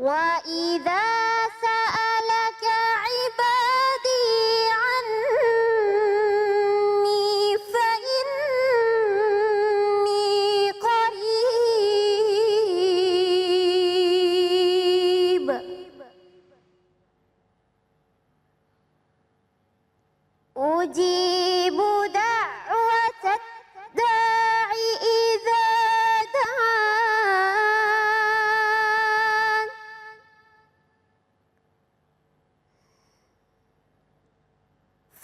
وإذا سألك عبادي عني فإني قريب أجيب دعوة الداع إذا دعان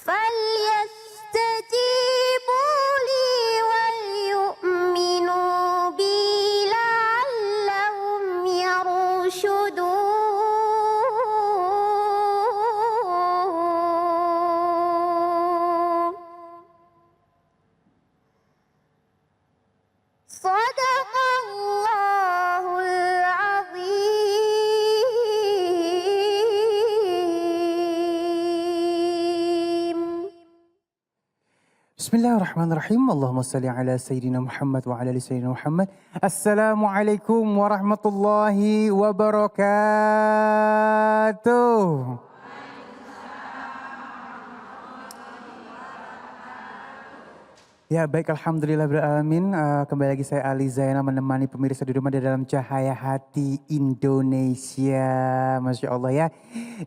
فليستجيبوا لي وليؤمنوا بي لعلهم يرشدون صدق الله العظيم. Bismillahirrahmanirrahim. Allahumma salli ala Sayyidina Muhammad wa ala ali Sayyidina Muhammad. Assalamualaikum warahmatullahi wabarakatuh. Ya baik, Alhamdulillah beralamin. Kembali lagi saya Ali Zainal menemani pemirsa di rumah di dalam Cahaya Hati Indonesia. Masya Allah ya.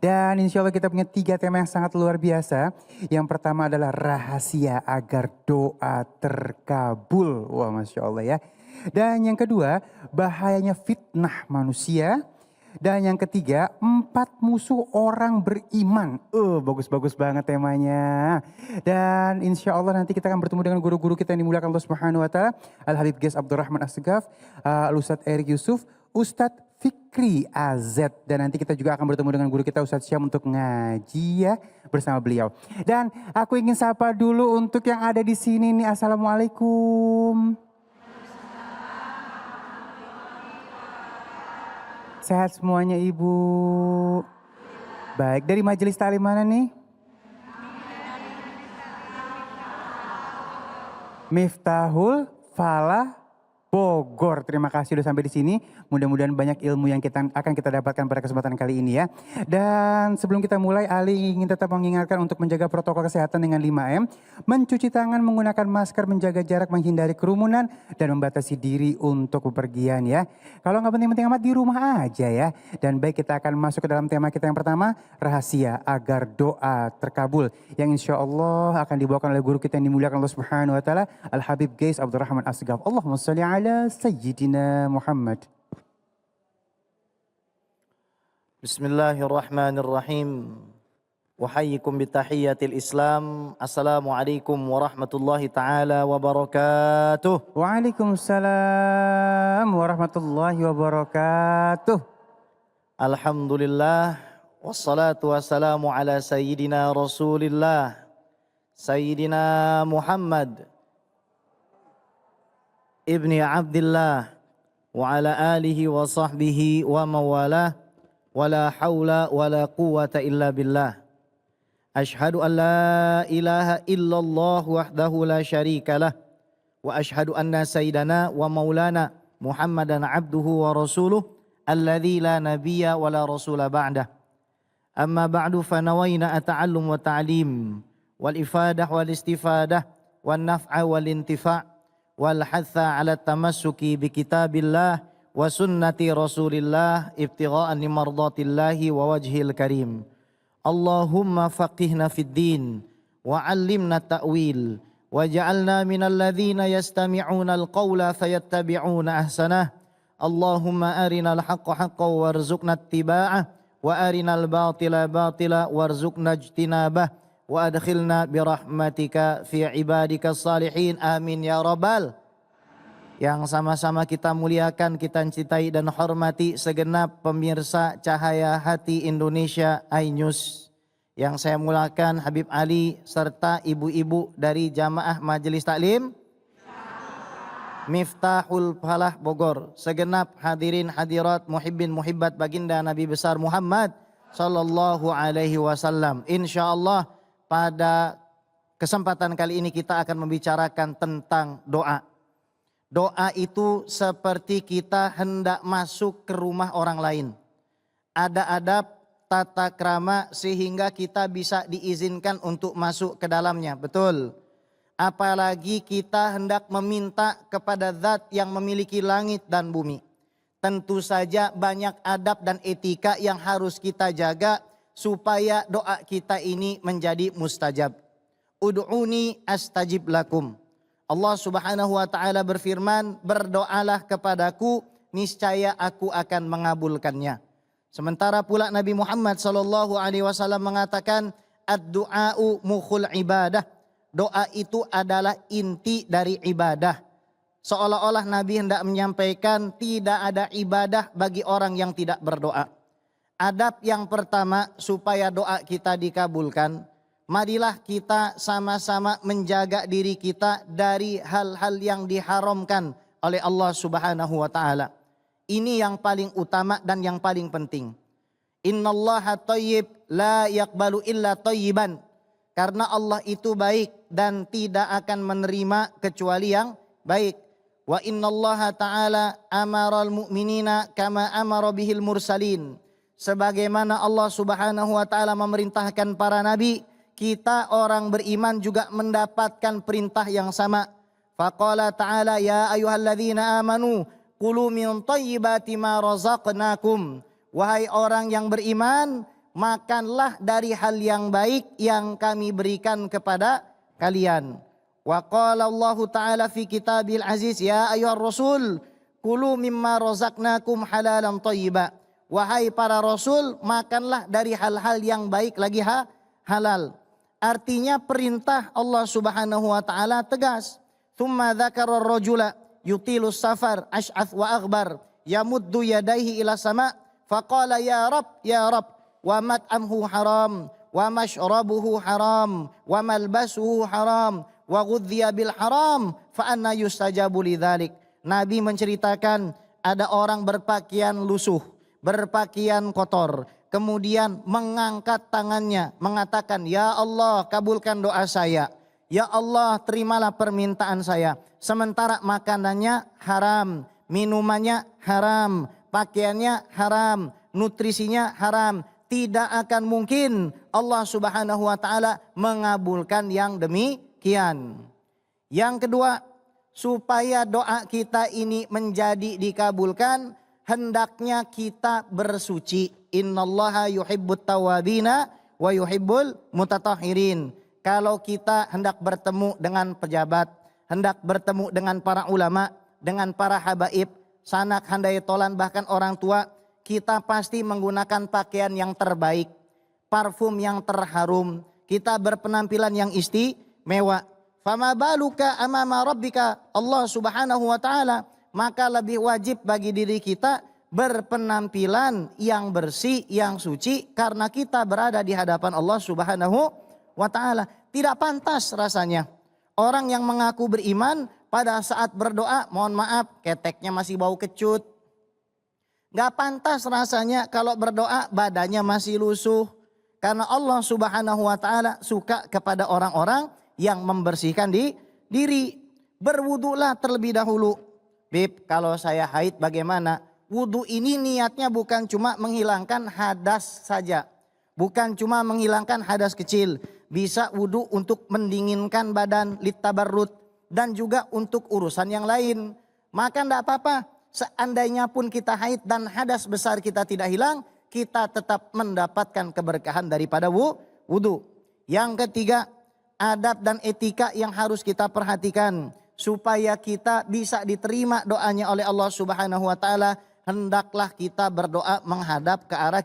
Dan insya Allah kita punya 3 tema yang sangat luar biasa. Yang pertama adalah rahasia agar doa terkabul. Wah Masya Allah ya. Dan yang kedua, bahayanya fitnah manusia. Dan yang ketiga, 4 musuh orang beriman. Bagus-bagus banget temanya. Dan insya Allah nanti kita akan bertemu dengan guru-guru kita yang dimuliakan Allah Subhanahu Wa Taala. Al-Habib Ghais Abdurrahman Assegaf, Al-Ustadz Erik Yusuf, Ustadz Fikri AZ. Dan nanti kita juga akan bertemu dengan guru kita Ustadz Syam untuk ngaji ya bersama beliau. Dan aku ingin sapa dulu untuk yang ada di sini nih. Assalamualaikum. Sehat semuanya Ibu. Baik, dari majelis taklim mana nih? Miftahul Falah Bogor. Terima kasih sudah sampai di sini. Mudah-mudahan banyak ilmu yang akan kita dapatkan pada kesempatan kali ini ya. Dan sebelum kita mulai, Ali ingin tetap mengingatkan untuk menjaga protokol kesehatan dengan 5M. Mencuci tangan, menggunakan masker, menjaga jarak, menghindari kerumunan, dan membatasi diri untuk bepergian ya. Kalau nggak penting-penting amat di rumah aja ya. Dan baik, kita akan masuk ke dalam tema kita yang pertama, rahasia agar doa terkabul. Yang insya Allah akan dibawakan oleh guru kita yang dimuliakan Allah Subhanahu Wa Taala, Al-Habib Ghais Abdurrahman Assegaf. Allahumma sholli ala Sayyidina Muhammad. Bismillahirrahmanirrahim. Wahayyikum bitahiyatil Islam. Assalamualaikum warahmatullahi taala wabarakatuh. Waalaikumsalam warahmatullahi wabarakatuh. Alhamdulillah wassalatu wassalamu ala sayyidina Rasulillah Sayyidina Muhammad ibni Abdillah wa ala alihi wa sahbihi wa mawalah wa la hawla wa la quwata illa billah. Ashhadu an la ilaha illallah wahdahu la syarika lah wa ashhadu anna sayyidana wa maulana Muhammadan abduhu wa rasuluh alladzi la nabiyya wa la rasula ba'dah. Amma ba'du fa nawayna ata'allum wa ta'lim wal ifadah wal istifadah wan naf'a wal intifa' wal hatha 'ala tamassuki bi kitabillah wa sunnati Rasulillah ibtigha'an limardatillahi wa wajhil karim. Allahumma faqihna fid din wa 'allimna ta'wil wa ja'alna minal ladzina yastami'una al-qawla fayattabi'una ahsanah. Allahumma arinal haqqa haqqan warzuqna ittiba'ah wa arinal batila batila warzuqna ijtinabah wa adkhilna birahmatika fi ibadika salihin amin ya rabbal. Yang sama-sama kita muliakan, kita cintai dan hormati segenap pemirsa Cahaya Hati Indonesia iNews. Yang saya muliakan Habib Ali serta ibu-ibu dari Jamaah Majelis Taklim Miftahul Falah Bogor. Segenap hadirin hadirat muhibbin muhibbat baginda Nabi besar Muhammad sallallahu alaihi wasallam. Insyaallah pada kesempatan kali ini kita akan membicarakan tentang doa. Doa itu seperti kita hendak masuk ke rumah orang lain. ada adab, tata krama sehingga kita bisa diizinkan untuk masuk ke dalamnya. Betul. Apalagi kita hendak meminta kepada zat yang memiliki langit dan bumi. Tentu saja banyak adab dan etika yang harus kita jaga supaya doa kita ini menjadi mustajab. Ud'uni astajib lakum. Allah Subhanahu wa taala berfirman, berdoalah kepadaku, niscaya aku akan mengabulkannya. Sementara pula Nabi Muhammad sallallahu alaihi wasallam mengatakan, ad-du'a'u mukhul ibadah. Doa itu adalah inti dari ibadah. Seolah-olah Nabi hendak menyampaikan tidak ada ibadah bagi orang yang tidak berdoa. Adab yang pertama supaya doa kita dikabulkan, marilah kita sama-sama menjaga diri kita dari hal-hal yang diharamkan oleh Allah Subhanahu wa taala. Ini yang paling utama dan yang paling penting. Innallaha thayyib la yaqbalu illa thayyiban. Karena Allah itu baik dan tidak akan menerima kecuali yang baik. Wa innallaha ta'ala amaral mu'minina kama amara bihil mursalin. Sebagaimana Allah Subhanahu wa taala memerintahkan para nabi, kita orang beriman juga mendapatkan perintah yang sama. Faqala ta'ala ya ayyuhalladzina amanu kulu min thayyibati ma razaqnakum. Wahai orang yang beriman, makanlah dari hal yang baik yang kami berikan kepada kalian. Wa qala Allah Ta'ala fi kitabil aziz ya ayyuhar rasul kulu mimma razaqnakum halalan thayyiba. Wahai para rasul, makanlah dari hal-hal yang baik lagi halal. Artinya perintah Allah Subhanahu wa taala tegas. Tsumma dzakara ar-rajula yutilus safar ash'ath wa aghbar yamuddu yadayhi ila sama faqala ya rab wa mat'amhu haram wa mashrabuhu haram wa malbasuhu haram wa ghudhiya bil haram fa anna yustajabu lidzalik. Nabi menceritakan ada orang berpakaian lusuh, berpakaian kotor, kemudian mengangkat tangannya mengatakan, ya Allah kabulkan doa saya, ya Allah terimalah permintaan saya. Sementara makanannya haram, minumannya haram, pakaiannya haram, nutrisinya haram. Tidak akan mungkin Allah Subhanahu wa taala mengabulkan yang demikian. Yang kedua, supaya doa kita ini menjadi dikabulkan, hendaknya kita bersuci. Innallaha yuhibbut tawabina wa yuhibbul mutatahhirin. Kalau kita hendak bertemu dengan pejabat, hendak bertemu dengan para ulama, dengan para habaib, sanak handai tolan bahkan orang tua, kita pasti menggunakan pakaian yang terbaik, parfum yang terharum, kita berpenampilan yang istimewa. Fama baluka amama rabbika Allah Subhanahu wa taala, maka lebih wajib bagi diri kita berpenampilan yang bersih, yang suci, karena kita berada di hadapan Allah Subhanahu wa taala. Tidak pantas rasanya orang yang mengaku beriman pada saat berdoa, mohon maaf, keteknya masih bau kecut. Gak pantas rasanya kalau berdoa badannya masih lusuh. Karena Allah Subhanahu wa taala suka kepada orang-orang yang membersihkan diri. Berwudulah terlebih dahulu. Bib, kalau saya haid bagaimana? Wudu ini niatnya bukan cuma menghilangkan hadas saja. Bukan cuma menghilangkan hadas kecil. Bisa wudu untuk mendinginkan badan, litabarrut, dan juga untuk urusan yang lain. Maka enggak apa-apa. Seandainya pun kita haid dan hadas besar kita tidak hilang, kita tetap mendapatkan keberkahan daripada wudu. Yang ketiga, adab dan etika yang harus kita perhatikan supaya kita bisa diterima doanya oleh Allah Subhanahu wa taala. Hendaklah kita berdoa menghadap ke arah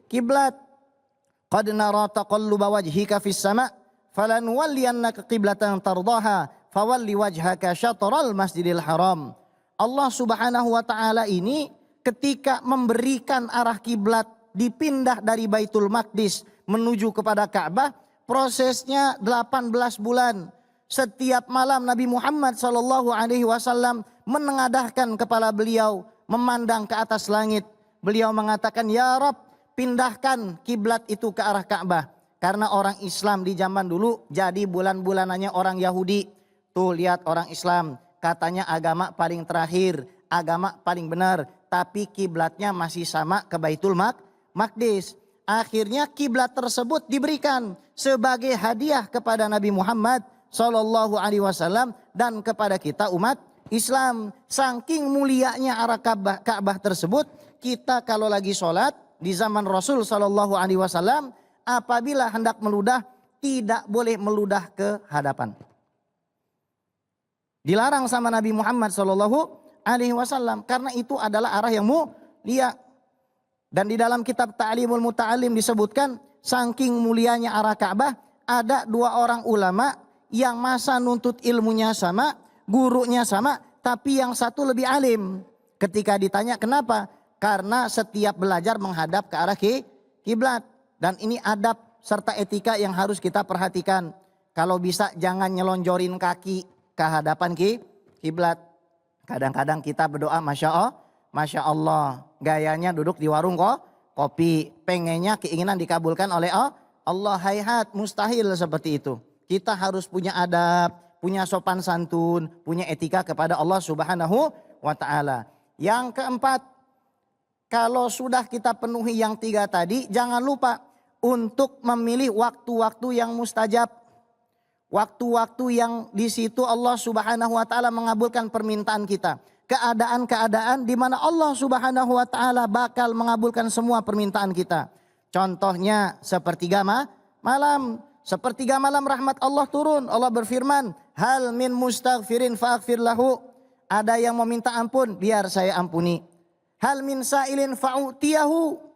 kiblat. Qad nara taqalluba wajhika fis sama' falanwalliyannaka qiblatan tardaha fawalli wajhaka syatral masjidil haram. Allah Subhanahu wa taala ini ketika memberikan arah kiblat dipindah dari Baitul Maqdis menuju kepada Ka'bah, prosesnya 18 bulan. Setiap malam Nabi Muhammad sallallahu alaihi wasallam menengadahkan kepala beliau memandang ke atas langit. Beliau mengatakan, "Ya Rabb, pindahkan kiblat itu ke arah Ka'bah." Karena orang Islam di zaman dulu jadi bulan-bulanannya orang Yahudi. Tuh lihat orang Islam, katanya agama paling terakhir, agama paling benar, tapi kiblatnya masih sama ke Baitul Maqdis. Akhirnya kiblat tersebut diberikan sebagai hadiah kepada Nabi Muhammad Sallallahu Alaihi Wasallam dan kepada kita umat Islam. Saking mulianya arah Ka'bah tersebut, kita kalau lagi sholat di zaman Rasul Sallallahu Alaihi Wasallam, apabila hendak meludah tidak boleh meludah ke hadapan. Dilarang sama Nabi Muhammad Sallallahu Alaihi Wasallam karena itu adalah arah yang mulia. Dan di dalam kitab Ta'limul Muta'alim disebutkan saking mulianya arah Ka'bah, ada 2 orang ulama yang masa nuntut ilmunya sama, gurunya sama, tapi yang satu lebih alim. Ketika ditanya kenapa? Karena setiap belajar menghadap ke arah kiblat. Dan ini adab serta etika yang harus kita perhatikan. Kalau bisa jangan nyelonjorin kaki ke hadapan kiblat. Kadang-kadang kita berdoa Masya Allah, gayanya duduk di warung kopi, pengennya keinginan dikabulkan oleh Allah. Hayhat, mustahil seperti itu. Kita harus punya adab, punya sopan santun, punya etika kepada Allah Subhanahu wa Ta'ala. Yang keempat, kalau sudah kita penuhi yang 3 tadi, jangan lupa untuk memilih waktu-waktu yang mustajab. Waktu-waktu yang di situ Allah Subhanahu wa Ta'ala mengabulkan permintaan kita. Keadaan-keadaan di mana Allah Subhanahu wa Ta'ala bakal mengabulkan semua permintaan kita. Contohnya sepertiga malam. Sepertiga malam rahmat Allah turun. Allah berfirman, hal min mustaghfirin fa'aghfir lahu. Ada yang meminta ampun, biar saya ampuni. Hal min sa'ilin fa'utiyahu.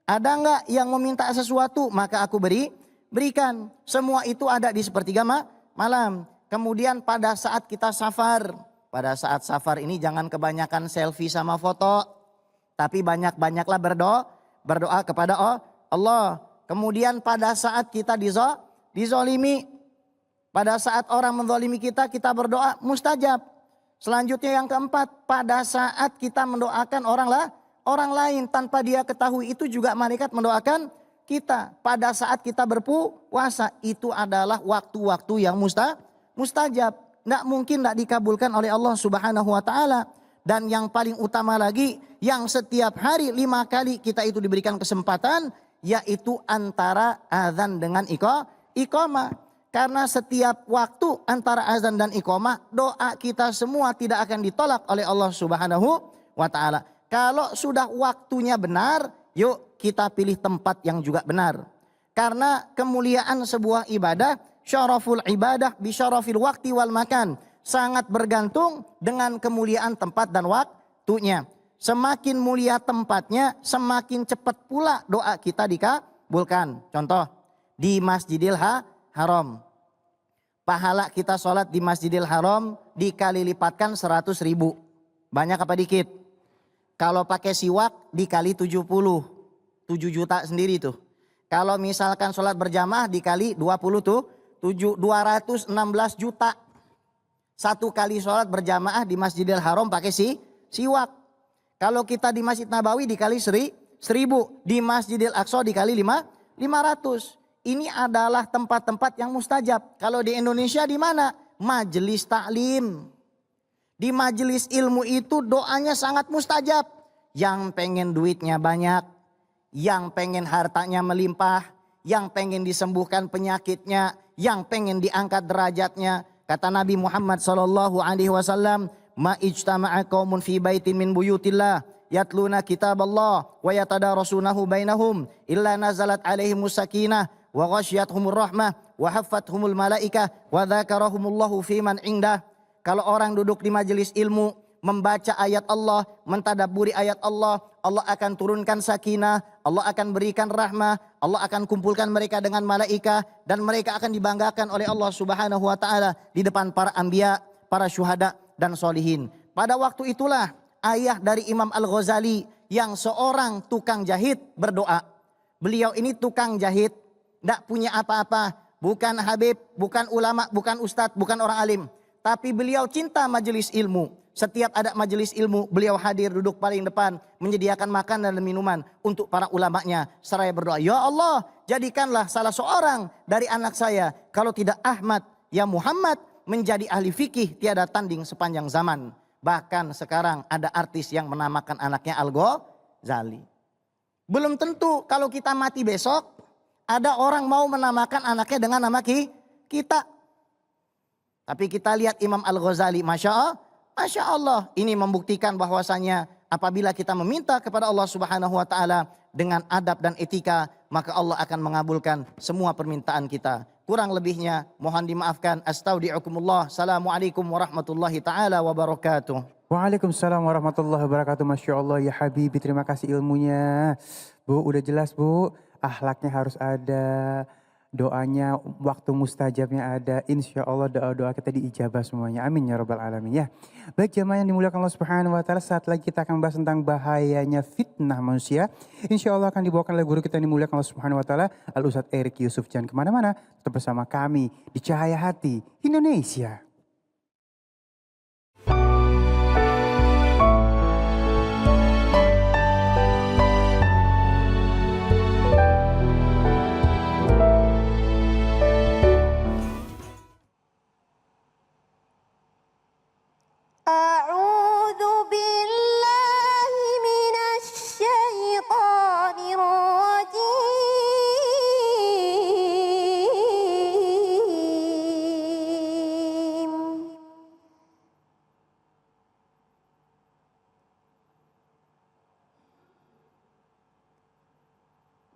Ada enggak yang meminta sesuatu, maka aku berikan. Semua itu ada di sepertiga malam. Kemudian pada saat kita safar. Pada saat safar ini jangan kebanyakan selfie sama foto. Tapi banyak-banyaklah berdoa kepada Allah. Kemudian pada saat kita dizolimi. Pada saat orang menzolimi kita berdoa mustajab. Selanjutnya yang keempat, pada saat kita mendoakan orang lain tanpa dia ketahui, itu juga malaikat mendoakan kita. Pada saat kita berpuasa, itu adalah waktu-waktu yang mustajab. Tidak mungkin tidak dikabulkan oleh Allah Subhanahu wa Ta'ala. Dan yang paling utama lagi, yang setiap hari 5 kali kita itu diberikan kesempatan, yaitu antara azan dengan iqamah. Karena setiap waktu antara azan dan iqamah, doa kita semua tidak akan ditolak oleh Allah Subhanahu wa Ta'ala. Kalau sudah waktunya benar, yuk kita pilih tempat yang juga benar. Karena kemuliaan sebuah ibadah, syaraful ibadah bisyarafil waktu wal makan, sangat bergantung dengan kemuliaan tempat dan waktunya. Semakin mulia tempatnya, semakin cepat pula doa kita dikabulkan. Contoh, di Masjidil Haram. Pahala kita sholat di Masjidil Haram dikali lipatkan 100.000. Banyak apa dikit? Kalau pakai siwak dikali 70. 7 juta sendiri tuh. Kalau misalkan sholat berjamaah dikali 20 tuh. 216 juta. 1 kali sholat berjamaah di Masjidil Haram pakai siwak. Kalau kita di Masjid Nabawi dikali 1.000. Di Masjidil Aqsa dikali 500. Ini adalah tempat-tempat yang mustajab. Kalau di Indonesia di mana? Majelis taklim. Di majelis ilmu itu doanya sangat mustajab. Yang pengen duitnya banyak, yang pengen hartanya melimpah, yang pengen disembuhkan penyakitnya, yang pengen diangkat derajatnya. Kata Nabi Muhammad sallallahu alaihi wasallam, "Ma ijtama'a qaumun fi baitin min buyutillah yatluna kitaballah wa yatadarasunahu bainahum illa nazalat alaihimus sakinah wa ghasyiyatuhumur rahmah wa haffathumul malaikah wa dzakarahumullahu fi man indah." Kalau orang duduk di majelis ilmu, membaca ayat Allah, mentadabburi ayat Allah, Allah akan turunkan sakinah, Allah akan berikan rahmah, Allah akan kumpulkan mereka dengan malaika, dan mereka akan dibanggakan oleh Allah Subhanahu wa Ta'ala di depan para anbiya, para syuhada dan solihin. Pada waktu itulah ayah dari Imam Al-Ghazali yang seorang tukang jahit berdoa. Beliau ini tukang jahit, tidak punya apa-apa, bukan habib, bukan ulama, bukan ustadz, bukan orang alim. Tapi beliau cinta majelis ilmu. Setiap ada majelis ilmu, beliau hadir duduk paling depan, menyediakan makanan dan minuman untuk para ulamanya. Seraya berdoa, "Ya Allah, jadikanlah salah seorang dari anak saya, kalau tidak Ahmad, ya Muhammad, menjadi ahli fikih tiada tanding sepanjang zaman." Bahkan sekarang ada artis yang menamakan anaknya Al-Ghazali. Belum tentu kalau kita mati besok ada orang mau menamakan anaknya dengan nama kita. Tapi kita lihat Imam Al-Ghazali, Masya Allah, ini membuktikan bahwasanya apabila kita meminta kepada Allah Subhanahu wa taala dengan adab dan etika, maka Allah akan mengabulkan semua permintaan kita. Kurang lebihnya mohon dimaafkan. Astaudiukumullah. Assalamualaikum warahmatullahi taala wabarakatuh. Waalaikumsalam warahmatullahi wabarakatuh. Masya Allah ya Habibi, terima kasih ilmunya. Bu, udah jelas Bu, akhlaknya harus ada, doanya, waktu mustajabnya ada. Insya Allah doa-doa kita diijabah semuanya. Amin ya rabbal alamin ya. Baik jamaah yang dimuliakan Allah Subhanahu wa taala, saat lagi kita akan bahas tentang bahayanya fitnah manusia. Insya Allah akan dibawakan oleh guru kita yang dimuliakan Allah Subhanahu wa taala, Al Ustadz Erik Yusuf. Jangan kemana-mana, tetap bersama kami di Cahaya Hati Indonesia. أعوذ بالله من الشيطان الرجيم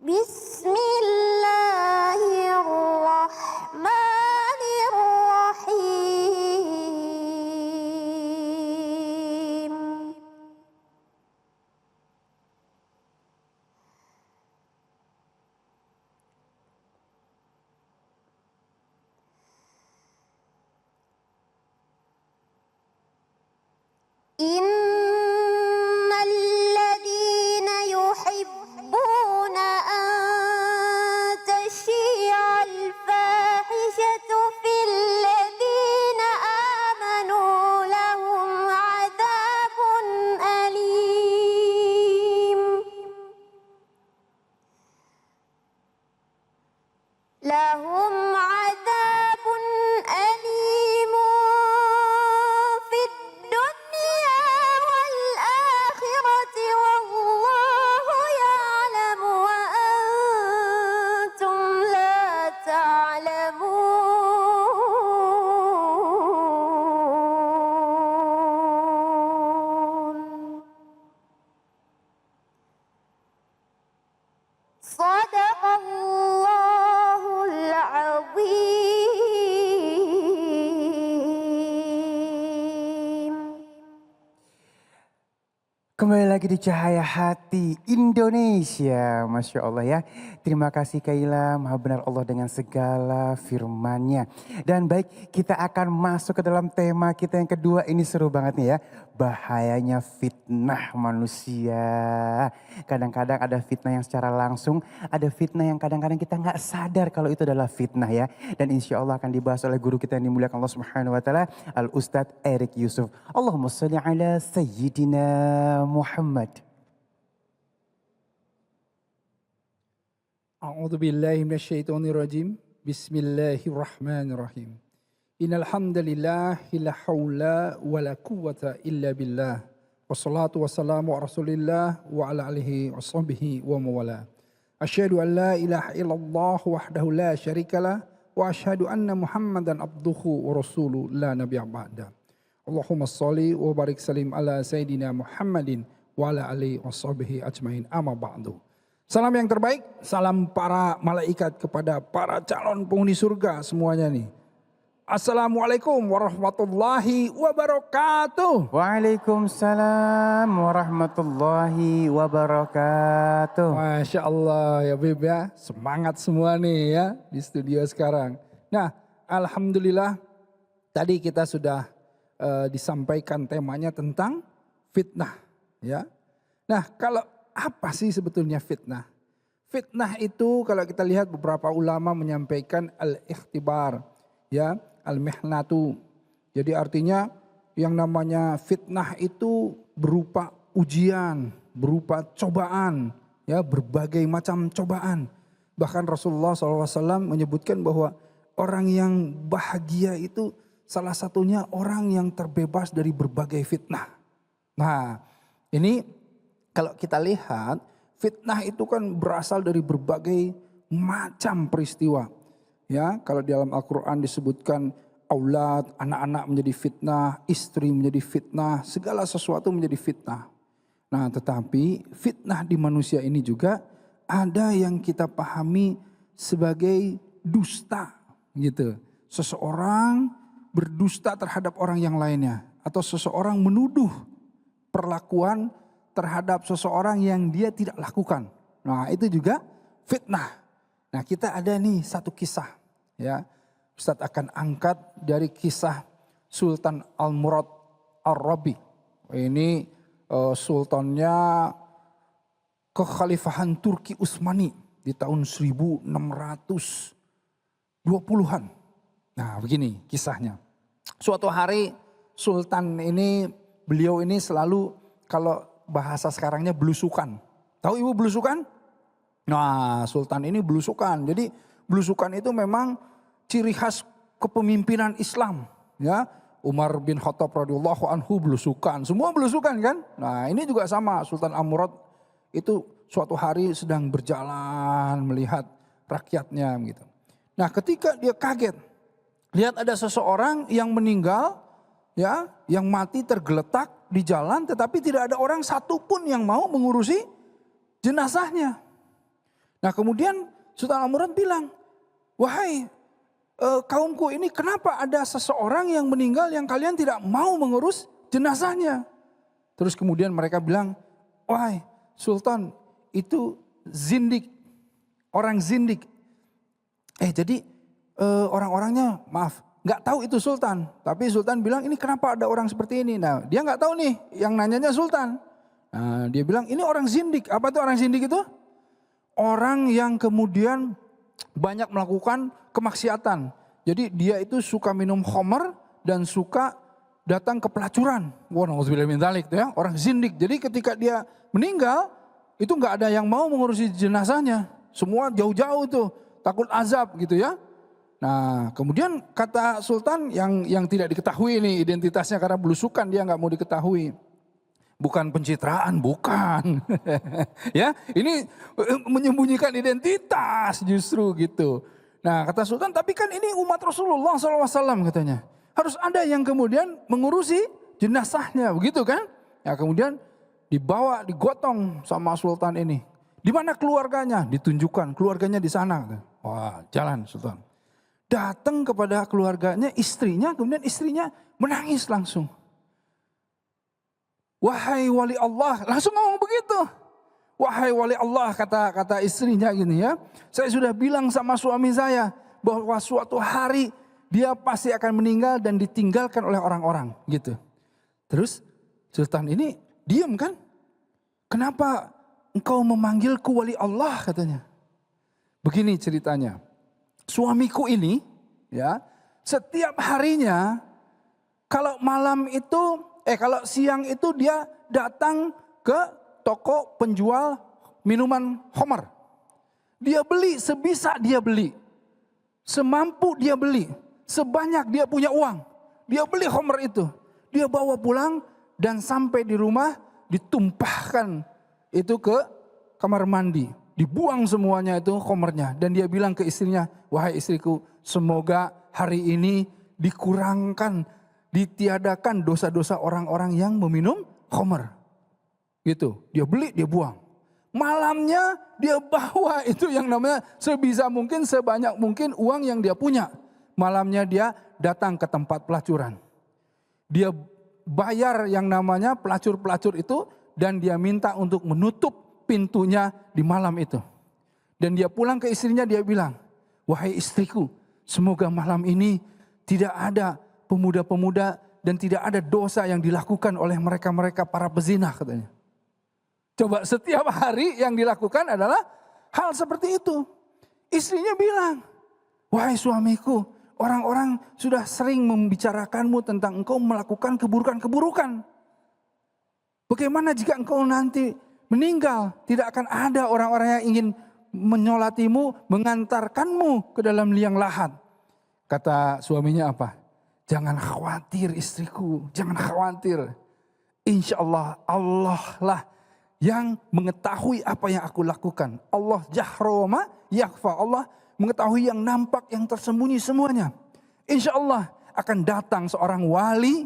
بسم الله الرحمن الرحيم إن الذين يحبون أن تشيع الفاحشة في الذين آمنوا لهم عذاب أليم في الدنيا والآخرة والله يعلم وأنتم لا تعلمون صدق الله العظيم. Kembali lagi di Cahaya Hati Indonesia. Masya Allah ya. Terima kasih Kaila, maha benar Allah dengan segala firman-Nya. Dan baik, kita akan masuk ke dalam tema kita yang kedua. Ini seru banget nih ya. Bahayanya fitnah manusia. Kadang-kadang ada fitnah yang secara langsung, ada fitnah yang kadang-kadang kita nggak sadar kalau itu adalah fitnah ya. Dan insya Allah akan dibahas oleh guru kita yang dimuliakan Allah Subhanahu wa taala, Al Ustadz Erik Yusuf. Allahumma sholli ala Sayyidina Muhammad. A'udzu billahi minasyaitonir rajim. Bismillahirrahmanirrahim. Innal hamdalillah la haula wala quwwata illa billah. Wassalatu wassalamu ala Rasulillah wa ala alihi washabbihi wa mawala. Asyhadu an la ilaha illallah wahdahu la syarikalah wa asyhadu anna Muhammadan abduhu wa rasuluhu la nabiyya ba'da. Allahumma sholli wa barik salim ala sayidina Muhammadin wa ala alihi washabbihi ajmain, amma ba'du. Salam yang terbaik, salam para malaikat kepada para calon penghuni surga semuanya nih. Assalamualaikum warahmatullahi wabarakatuh. Waalaikumsalam warahmatullahi wabarakatuh. Masya Allah ya Beb ya, semangat semua nih ya di studio sekarang. Nah Alhamdulillah tadi kita sudah disampaikan temanya tentang fitnah ya. Nah kalau apa sih sebetulnya fitnah? Fitnah itu kalau kita lihat beberapa ulama menyampaikan al-ikhtibar ya, al-mihnatu. Jadi artinya yang namanya fitnah itu berupa ujian, berupa cobaan ya, berbagai macam cobaan. Bahkan Rasulullah SAW menyebutkan bahwa orang yang bahagia itu salah satunya orang yang terbebas dari berbagai fitnah. Nah ini kalau kita lihat Fitnah itu kan berasal dari berbagai macam peristiwa. Ya, kalau di dalam Al-Quran disebutkan aulad, anak-anak menjadi fitnah, istri menjadi fitnah, segala sesuatu menjadi fitnah. Nah, tetapi fitnah di manusia ini juga ada yang kita pahami sebagai dusta gitu. Seseorang berdusta terhadap orang yang lainnya atau seseorang menuduh perlakuan terhadap seseorang yang dia tidak lakukan. Nah, itu juga fitnah. Nah, kita ada nih satu kisah ya. Ustadz akan angkat dari kisah Sultan Al-Murad Ar-Rabi. Ini sultannya kekhalifahan Turki Utsmani di tahun 1620-an. Nah, begini kisahnya. Suatu hari sultan ini, beliau ini selalu kalau bahasa sekarangnya belusukan. Tahu ibu belusukan? Nah, sultan ini belusukan. Jadi belusukan itu memang ciri khas kepemimpinan Islam, ya. Umar bin Khattab radhiyallahu anhu belusukan, semua belusukan kan. Nah, ini juga sama, Sultan Al-Murad itu suatu hari sedang berjalan melihat rakyatnya gitu. Nah, ketika dia kaget lihat ada seseorang yang meninggal, ya, yang mati tergeletak di jalan, tetapi tidak ada orang satupun yang mau mengurusi jenazahnya. Nah, kemudian Sultan Al-Murad bilang, wahai kaumku ini, kenapa ada seseorang yang meninggal yang kalian tidak mau mengurus jenazahnya? Terus kemudian mereka bilang, wahai Sultan, itu zindik, orang zindik. Jadi orang-orangnya maaf, nggak tahu itu Sultan. Tapi Sultan bilang, ini kenapa ada orang seperti ini? Nah, dia nggak tahu nih, yang nanyanya Sultan. Nah, dia bilang, ini orang zindik. Apa tuh orang zindik itu? Orang yang kemudian banyak melakukan kemaksiatan. Jadi dia itu suka minum khamar dan suka datang ke pelacuran. Wah, nauzubillah min dzalik ya, orang zindik. Jadi ketika dia meninggal, itu nggak ada yang mau mengurusi jenazahnya. Semua jauh-jauh tuh, takut azab gitu ya. Nah, kemudian kata Sultan yang tidak diketahui ini identitasnya karena belusukan, dia nggak mau diketahui. Bukan pencitraan, bukan. Ya, ini menyembunyikan identitas justru gitu. Nah, kata Sultan, tapi kan ini umat Rasulullah SAW katanya. Harus ada yang kemudian mengurusi jenazahnya, begitu kan? Ya, kemudian dibawa, digotong sama Sultan ini. Di mana keluarganya? Ditunjukkan, keluarganya di sana. Wah, jalan Sultan. Datang kepada keluarganya, istrinya, kemudian istrinya menangis langsung. Wahai wali Allah, langsung ngomong begitu. Wahai wali Allah, kata istrinya gini ya. Saya sudah bilang sama suami saya bahwa suatu hari dia pasti akan meninggal dan ditinggalkan oleh orang-orang gitu. Terus Sultan ini diam kan? Kenapa engkau memanggilku wali Allah katanya. Begini ceritanya. Suamiku ini ya, setiap harinya kalau malam itu kalau siang itu dia datang ke toko penjual minuman khamar. Dia beli sebisa dia beli. Semampu dia beli. Sebanyak dia punya uang. Dia beli khamar itu. Dia bawa pulang dan sampai di rumah ditumpahkan itu ke kamar mandi. Dibuang semuanya itu khamarnya. Dan dia bilang ke istrinya, wahai istriku, semoga hari ini dikurangkan, ditiadakan dosa-dosa orang-orang yang meminum khamar. Gitu, dia beli, dia buang. Malamnya dia bawa itu yang namanya sebisa mungkin, sebanyak mungkin uang yang dia punya. Malamnya dia datang ke tempat pelacuran. Dia bayar yang namanya pelacur-pelacur itu dan dia minta untuk menutup pintunya di malam itu. Dan dia pulang ke istrinya, dia bilang, wahai istriku, semoga malam ini tidak ada pemuda-pemuda dan tidak ada dosa yang dilakukan oleh mereka-mereka para pezina katanya. Coba setiap hari yang dilakukan adalah hal seperti itu. Istrinya bilang, wahai suamiku, orang-orang sudah sering membicarakanmu tentang engkau melakukan keburukan-keburukan. Bagaimana jika engkau nanti meninggal? Tidak akan ada orang-orang yang ingin menyolatimu, mengantarkanmu ke dalam liang lahat. Kata suaminya apa? Jangan khawatir istriku, jangan khawatir. Insya Allah, Allah lah yang mengetahui apa yang aku lakukan. Allah jahra ma yakhfa. Allah mengetahui yang nampak, yang tersembunyi semuanya. Insya Allah akan datang seorang wali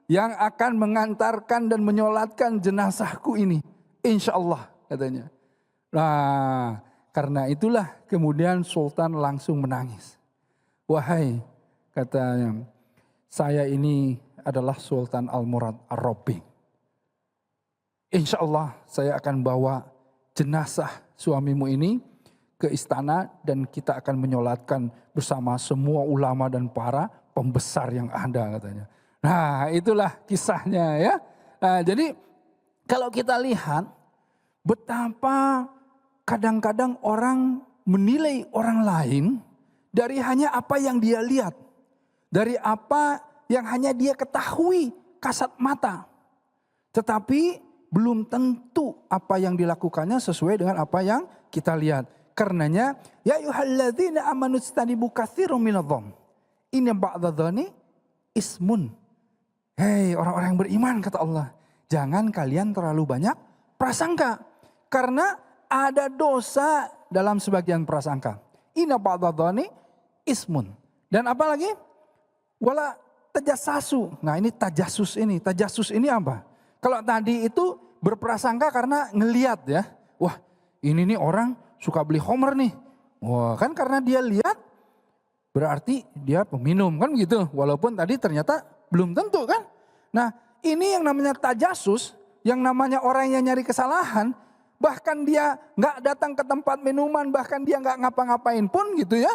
yang akan mengantarkan dan menyolatkan jenazahku ini. Insya Allah katanya. Nah, karena itulah kemudian Sultan langsung menangis. Wahai, katanya, saya ini adalah Sultan Al-Murad Ar-Rabi. Insya Allah saya akan bawa jenazah suamimu ini ke istana dan kita akan menyolatkan bersama semua ulama dan para pembesar yang ada katanya. Nah, itulah kisahnya ya. Nah, jadi kalau kita lihat betapa kadang-kadang orang menilai orang lain dari hanya apa yang dia lihat. Dari apa yang hanya dia ketahui kasat mata. Tetapi belum tentu apa yang dilakukannya sesuai dengan apa yang kita lihat. Karenanya, ya ayyuhalladzina amanu istanibu katsiran minadh-dhonn. Inna ba'dadh-dhonni ismun. Hei orang-orang yang beriman kata Allah. Jangan kalian terlalu banyak prasangka. Karena ada dosa dalam sebagian prasangka. Inna ba'dadh-dhonni ismun. Dan apa lagi? Wala tajassasu. Nah ini tajasus ini. Tajasus ini apa? Kalau tadi itu berprasangka karena ngeliat ya. Wah ini nih orang suka beli Homer nih. Wah kan karena dia lihat berarti dia peminum kan gitu. Walaupun tadi ternyata belum tentu kan. Nah ini yang namanya tajasus. Yang namanya orang yang nyari kesalahan. Bahkan dia gak datang ke tempat minuman. Bahkan dia gak ngapa-ngapain pun gitu ya.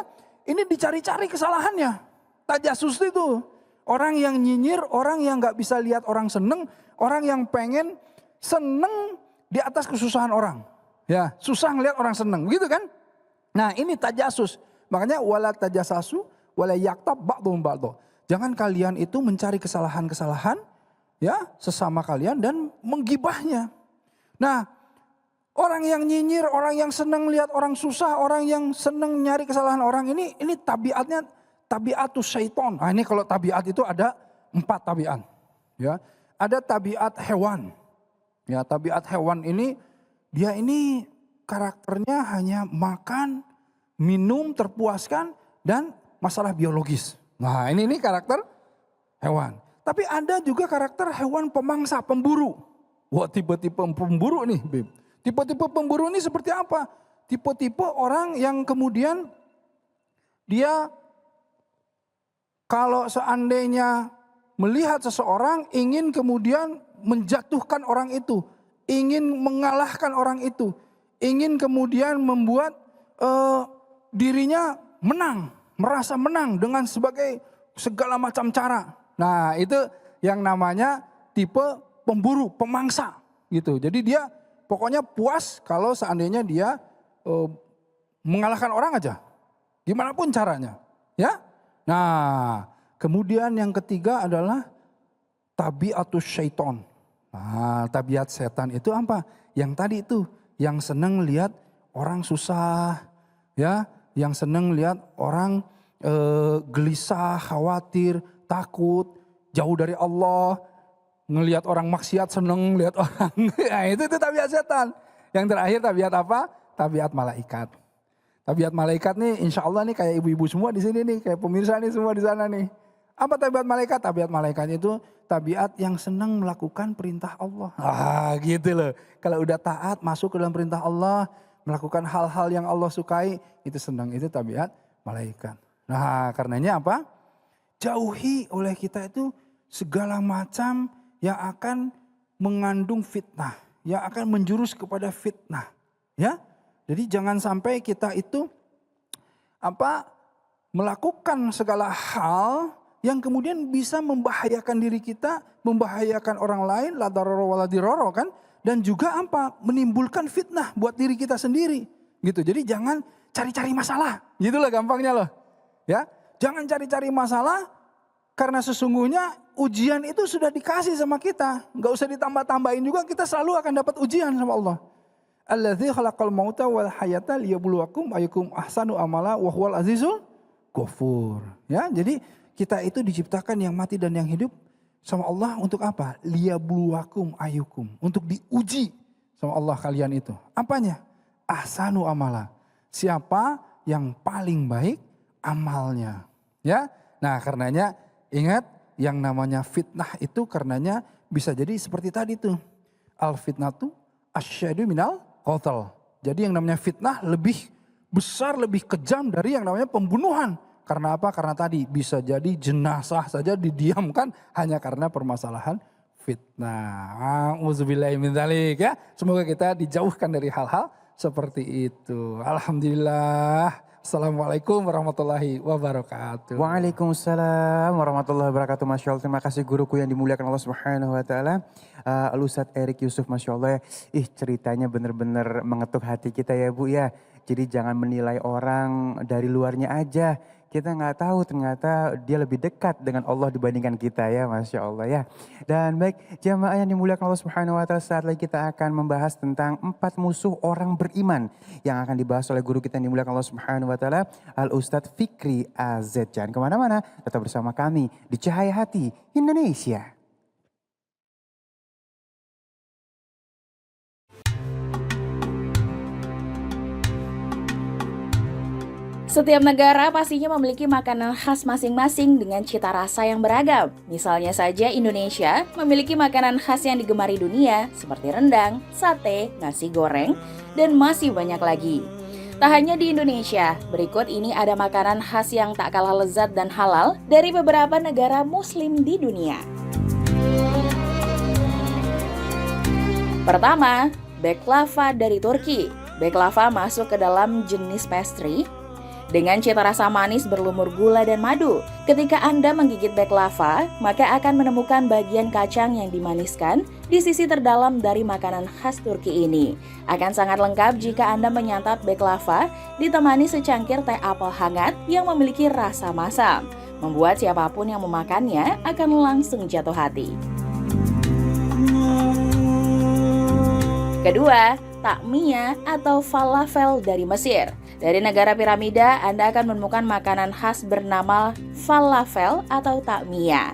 Ini dicari-cari kesalahannya. Tajasus itu. Orang yang nyinyir, orang yang gak bisa lihat orang seneng. Orang yang pengen seneng di atas kesusahan orang. Ya, susah ngelihat orang seneng, begitu kan? Nah, ini tajasus. Makanya wala tajasasu wala yaktab ba'dhum ba'dha. Jangan kalian itu mencari kesalahan-kesalahan ya sesama kalian dan menggibahnya. Nah, orang yang nyinyir, orang yang seneng lihat orang susah, orang yang seneng nyari kesalahan orang ini tabiatnya tabiatus syaiton. Nah, ini kalau tabiat itu ada 4 tabiat. Ya. Ada tabiat hewan. Ya, tabiat hewan ini dia ini karakternya hanya makan, minum, terpuaskan dan masalah biologis. Nah, ini karakter hewan. Tapi ada juga karakter hewan pemangsa, pemburu. Wah, tipe-tipe pemburu nih, Bib. Tipe-tipe pemburu ini seperti apa? Tipe-tipe orang yang kemudian dia kalau seandainya melihat seseorang ingin kemudian menjatuhkan orang itu. Ingin mengalahkan orang itu. Ingin kemudian membuat dirinya menang. Merasa menang dengan segala macam cara. Nah itu yang namanya tipe pemburu, pemangsa. Gitu. Jadi dia pokoknya puas kalau seandainya dia mengalahkan orang aja. Gimana pun caranya. Ya. Nah kemudian yang ketiga adalah tabiatus syaiton. Nah, tabiat setan itu apa? Yang tadi itu, yang seneng lihat orang susah, ya, yang seneng lihat orang gelisah, khawatir, takut, jauh dari Allah, ngelihat orang maksiat seneng lihat orang. Nah, itu tabiat setan. Yang terakhir tabiat apa? Tabiat malaikat. Tabiat malaikat nih, insya Allah nih kayak ibu-ibu semua di sini nih, kayak pemirsa nih semua di sana nih. Apa tabiat malaikat? Tabiat malaikat itu tabiat yang senang melakukan perintah Allah. Ah gitu loh. Kalau udah taat masuk ke dalam perintah Allah, melakukan hal-hal yang Allah sukai, itu senang, itu tabiat malaikat. Nah karenanya apa? Jauhi oleh kita itu segala macam yang akan mengandung fitnah, yang akan menjurus kepada fitnah. Ya, jadi jangan sampai kita itu melakukan segala hal yang kemudian bisa membahayakan diri kita, membahayakan orang lain, la darara wala dirara kan, dan juga menimbulkan fitnah buat diri kita sendiri. Gitu. Jadi jangan cari-cari masalah. Gitulah gampangnya loh. Ya, jangan cari-cari masalah karena sesungguhnya ujian itu sudah dikasih sama kita. Enggak usah ditambah-tambahin juga, kita selalu akan dapat ujian sama Allah. Alladzi khalaqal mauta wal hayata liyabluwakum ayyukum ahsanu amala wa huwal azizul ghafur. Ya, jadi kita itu diciptakan yang mati dan yang hidup sama Allah untuk apa? Liyabluwakum ayyukum, untuk diuji sama Allah kalian itu. Apanya? Ahsanu amala. Siapa yang paling baik amalnya. Ya. Nah, karenanya ingat yang namanya fitnah itu karenanya bisa jadi seperti tadi tuh. Al fitnatu asyadu minal qatl. Jadi yang namanya fitnah lebih besar, lebih kejam dari yang namanya pembunuhan. Karena apa? Karena tadi bisa jadi jenazah saja didiamkan hanya karena permasalahan fitnah. Auzubillahi min dzalik ya. Semoga kita dijauhkan dari hal-hal seperti itu. Alhamdulillah. Assalamualaikum warahmatullahi wabarakatuh. Waalaikumsalam warahmatullahi wabarakatuh. Masya Allah, terima kasih guruku yang dimuliakan Allah Subhanahu wa Ta'ala. Al-Ustadz Erik Yusuf, Masya Allah ya. Ceritanya benar-benar mengetuk hati kita ya Bu ya. Jadi jangan menilai orang dari luarnya aja. Kita nggak tahu ternyata dia lebih dekat dengan Allah dibandingkan kita ya, Masya Allah ya. Dan baik, jamaah yang dimuliakan Allah Subhanahu wa Ta'ala, saat lagi kita akan membahas tentang 4 musuh orang beriman yang akan dibahas oleh guru kita yang dimuliakan Allah Subhanahu wa Ta'ala, Al-Ustadz Fikri AZ. Jangan kemana-mana, tetap bersama kami di Cahaya Hati Indonesia. Setiap negara pastinya memiliki makanan khas masing-masing dengan cita rasa yang beragam. Misalnya saja Indonesia memiliki makanan khas yang digemari dunia seperti rendang, sate, nasi goreng, dan masih banyak lagi. Tak hanya di Indonesia, berikut ini ada makanan khas yang tak kalah lezat dan halal dari beberapa negara muslim di dunia. Pertama, baklava dari Turki. Baklava masuk ke dalam jenis pastry dengan cita rasa manis berlumur gula dan madu. Ketika Anda menggigit baklava, maka akan menemukan bagian kacang yang dimaniskan di sisi terdalam dari makanan khas Turki ini. Akan sangat lengkap jika Anda menyantap baklava ditemani secangkir teh apel hangat yang memiliki rasa masam, membuat siapapun yang memakannya akan langsung jatuh hati. Kedua, takmia atau falafel dari Mesir. Dari negara piramida, Anda akan menemukan makanan khas bernama falafel atau takmia.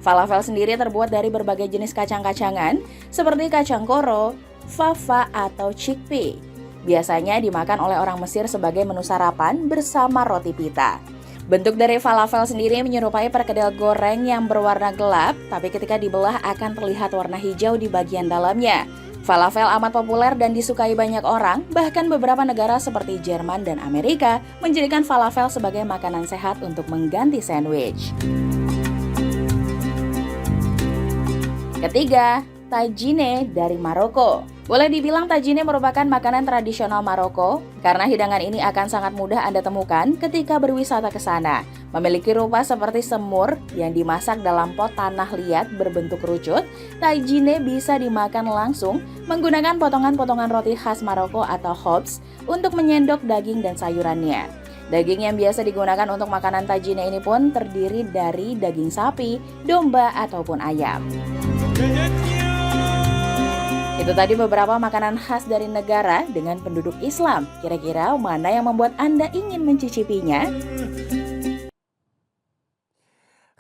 Falafel sendiri terbuat dari berbagai jenis kacang-kacangan seperti kacang koro, fava atau chickpea. Biasanya dimakan oleh orang Mesir sebagai menu sarapan bersama roti pita. Bentuk dari falafel sendiri menyerupai perkedel goreng yang berwarna gelap, tapi ketika dibelah akan terlihat warna hijau di bagian dalamnya. Falafel amat populer dan disukai banyak orang, bahkan beberapa negara seperti Jerman dan Amerika menjadikan falafel sebagai makanan sehat untuk mengganti sandwich. Ketiga, tagine dari Maroko. Boleh dibilang tagine merupakan makanan tradisional Maroko karena hidangan ini akan sangat mudah Anda temukan ketika berwisata ke sana. Memiliki rupa seperti semur yang dimasak dalam pot tanah liat berbentuk kerucut, tagine bisa dimakan langsung menggunakan potongan-potongan roti khas Maroko atau khobz untuk menyendok daging dan sayurannya. Daging yang biasa digunakan untuk makanan tagine ini pun terdiri dari daging sapi, domba, ataupun ayam. Itu tadi beberapa makanan khas dari negara dengan penduduk Islam. Kira-kira mana yang membuat Anda ingin mencicipinya?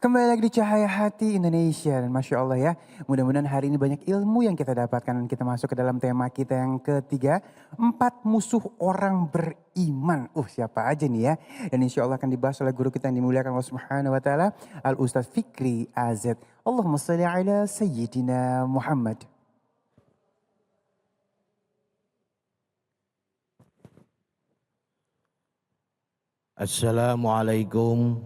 Kembali lagi di Cahaya Hati Indonesia, dan Masya Allah ya, mudah-mudahan hari ini banyak ilmu yang kita dapatkan dan kita masuk ke dalam tema kita yang ketiga, 4 musuh orang beriman. Siapa aja nih ya? Dan insya Allah akan dibahas oleh guru kita yang dimuliakan Allah Subhanahu wa Ta'ala, Al-Ustadz Fikri AZ. Allahumma salli ala Sayyidina Muhammad. Assalamualaikum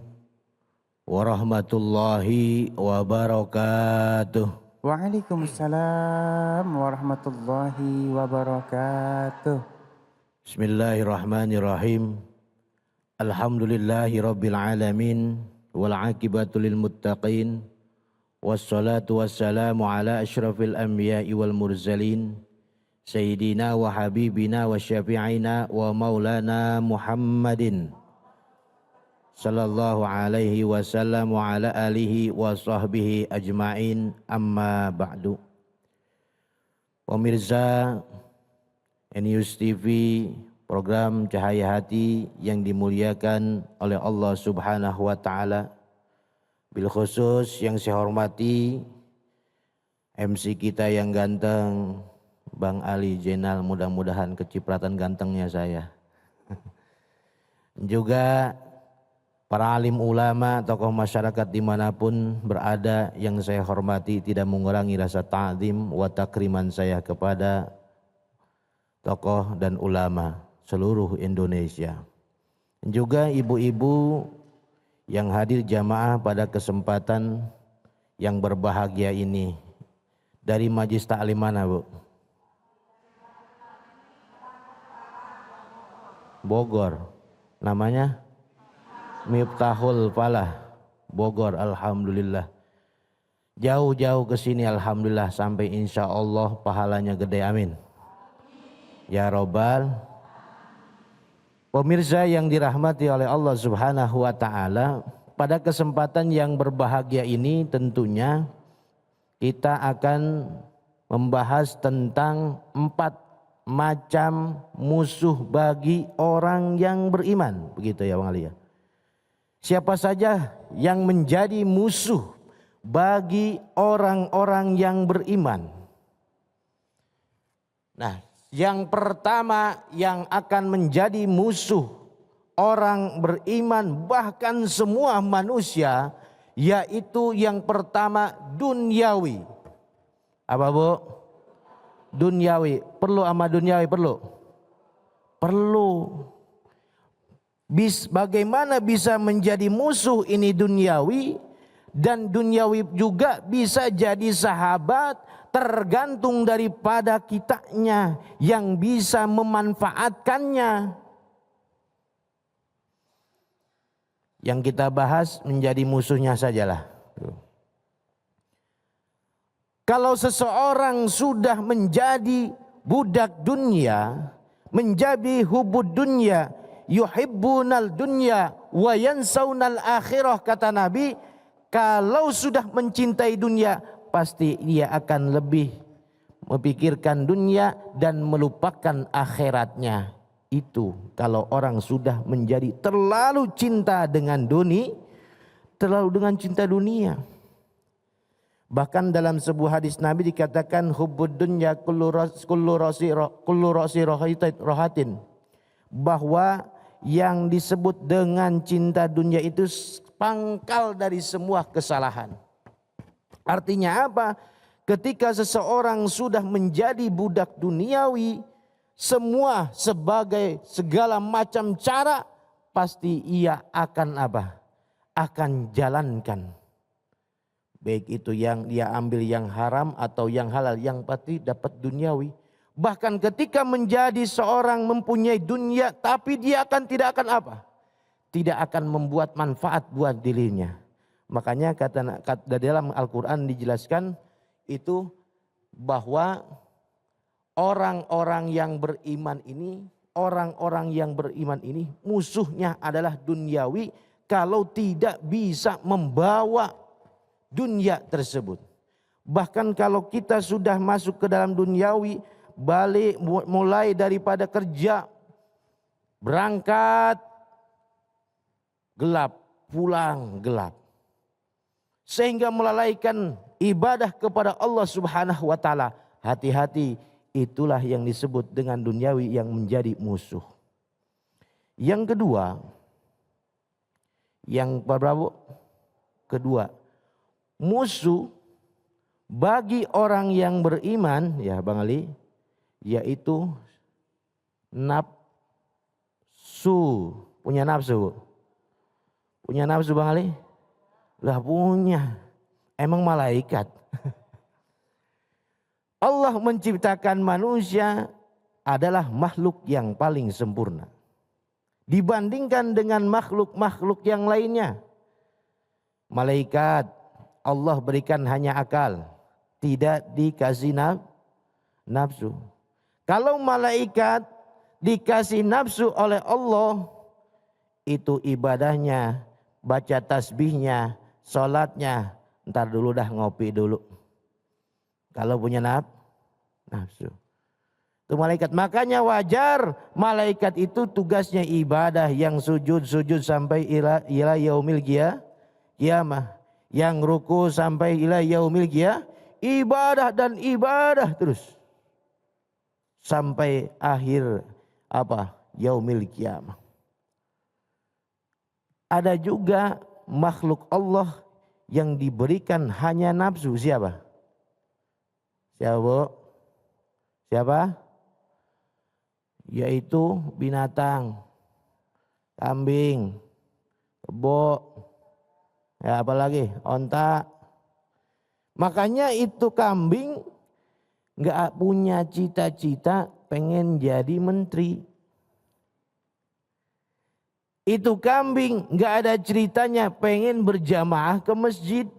warahmatullahi wabarakatuh. Waalaikumsalam warahmatullahi wabarakatuh. Bismillahirrahmanirrahim. Alhamdulillahi rabbil alamin. Wal aqibatu lil muttaqin. Wassalatu wassalamu ala asyrafil anbiya'i wal mursalin. Sayyidina wa habibina wa syafi'ina wa maulana Muhammadin sallallahu alaihi wasallam wa ala alihi wa sahbihi ajma'in, amma ba'du. Pemirsa News TV, program Cahaya Hati yang dimuliakan oleh Allah Subhanahu wa Ta'ala, bil khusus yang saya hormati MC kita yang ganteng, Bang Ali Jenal, mudah-mudahan kecipratan gantengnya saya. Juga para alim ulama, tokoh masyarakat dimanapun berada yang saya hormati, tidak mengurangi rasa ta'zim wa takriman saya kepada tokoh dan ulama seluruh Indonesia. Juga ibu-ibu yang hadir jamaah pada kesempatan yang berbahagia ini. Dari Majlis Ta'lim mana, Bu? Bogor. Namanya? Miftahul Falah, Bogor. Alhamdulillah. Jauh-jauh ke sini alhamdulillah, sampai insya Allah pahalanya gede, amin. Ya Robbal. Pemirsa yang dirahmati oleh Allah Subhanahu wa taala, pada kesempatan yang berbahagia ini tentunya kita akan membahas tentang 4 macam musuh bagi orang yang beriman. Begitu ya Bang Ali ya. Siapa saja yang menjadi musuh bagi orang-orang yang beriman. Nah, yang pertama yang akan menjadi musuh orang beriman, bahkan semua manusia, yaitu yang pertama duniawi. Apa Bu? Duniawi. Perlu sama duniawi? Perlu. Bagaimana bisa menjadi musuh ini duniawi, dan duniawi juga bisa jadi sahabat, tergantung daripada kitanya yang bisa memanfaatkannya. Yang kita bahas menjadi musuhnya sajalah. Kalau seseorang sudah menjadi budak dunia, menjadi hubud dunia, yuhibbunal dunya wa yansaunal akhirah, kata Nabi, kalau sudah mencintai dunia pasti dia akan lebih memikirkan dunia dan melupakan akhiratnya. Itu kalau orang sudah menjadi terlalu cinta dengan dunia, terlalu dengan cinta dunia. Bahkan dalam sebuah hadis Nabi dikatakan hubbud dunya kullu rasi rohatin, bahwa yang disebut dengan cinta dunia itu pangkal dari semua kesalahan. Artinya apa? Ketika seseorang sudah menjadi budak duniawi, semua sebagai segala macam cara pasti ia akan apa? Akan jalankan. Baik itu yang dia ambil yang haram atau yang halal, yang pasti dapat duniawi. Bahkan ketika menjadi seorang mempunyai dunia, tapi dia tidak akan apa? Tidak akan membuat manfaat buat dirinya. Makanya kata dalam Al-Quran dijelaskan itu bahwa orang-orang yang beriman ini, musuhnya adalah duniawi kalau tidak bisa membawa dunia tersebut. Bahkan kalau kita sudah masuk ke dalam duniawi, balik mulai daripada kerja, berangkat gelap, pulang gelap, sehingga melalaikan ibadah kepada Allah Subhanahu wa taala. Hati-hati, itulah yang disebut dengan duniawi yang menjadi musuh. Yang kedua, yang berapa? Kedua, musuh bagi orang yang beriman, ya Bang Ali, yaitu nafsu. Punya nafsu? Punya nafsu Bang Ali? Lah punya. Emang malaikat. Allah menciptakan manusia adalah makhluk yang paling sempurna dibandingkan dengan makhluk-makhluk yang lainnya. Malaikat Allah berikan hanya akal, tidak dikasih nafsu. Kalau malaikat dikasih nafsu oleh Allah, itu ibadahnya, baca tasbihnya, sholatnya, ntar dulu dah, ngopi dulu. Kalau punya nafsu. Itu malaikat. Makanya wajar malaikat itu tugasnya ibadah, yang sujud sampai ila yaumil qiyamah. Yang ruku sampai ila yaumil qiyamah. Ibadah dan ibadah terus. sampai akhir yaumil qiyamah. Ada juga makhluk Allah yang diberikan hanya nafsu. Siapa? Siapa, Bu? Siapa? Yaitu binatang, kambing, kebo, ya apalagi onta. Makanya itu kambing nggak punya cita-cita pengen jadi menteri. Itu kambing nggak ada ceritanya pengen berjamaah ke masjid.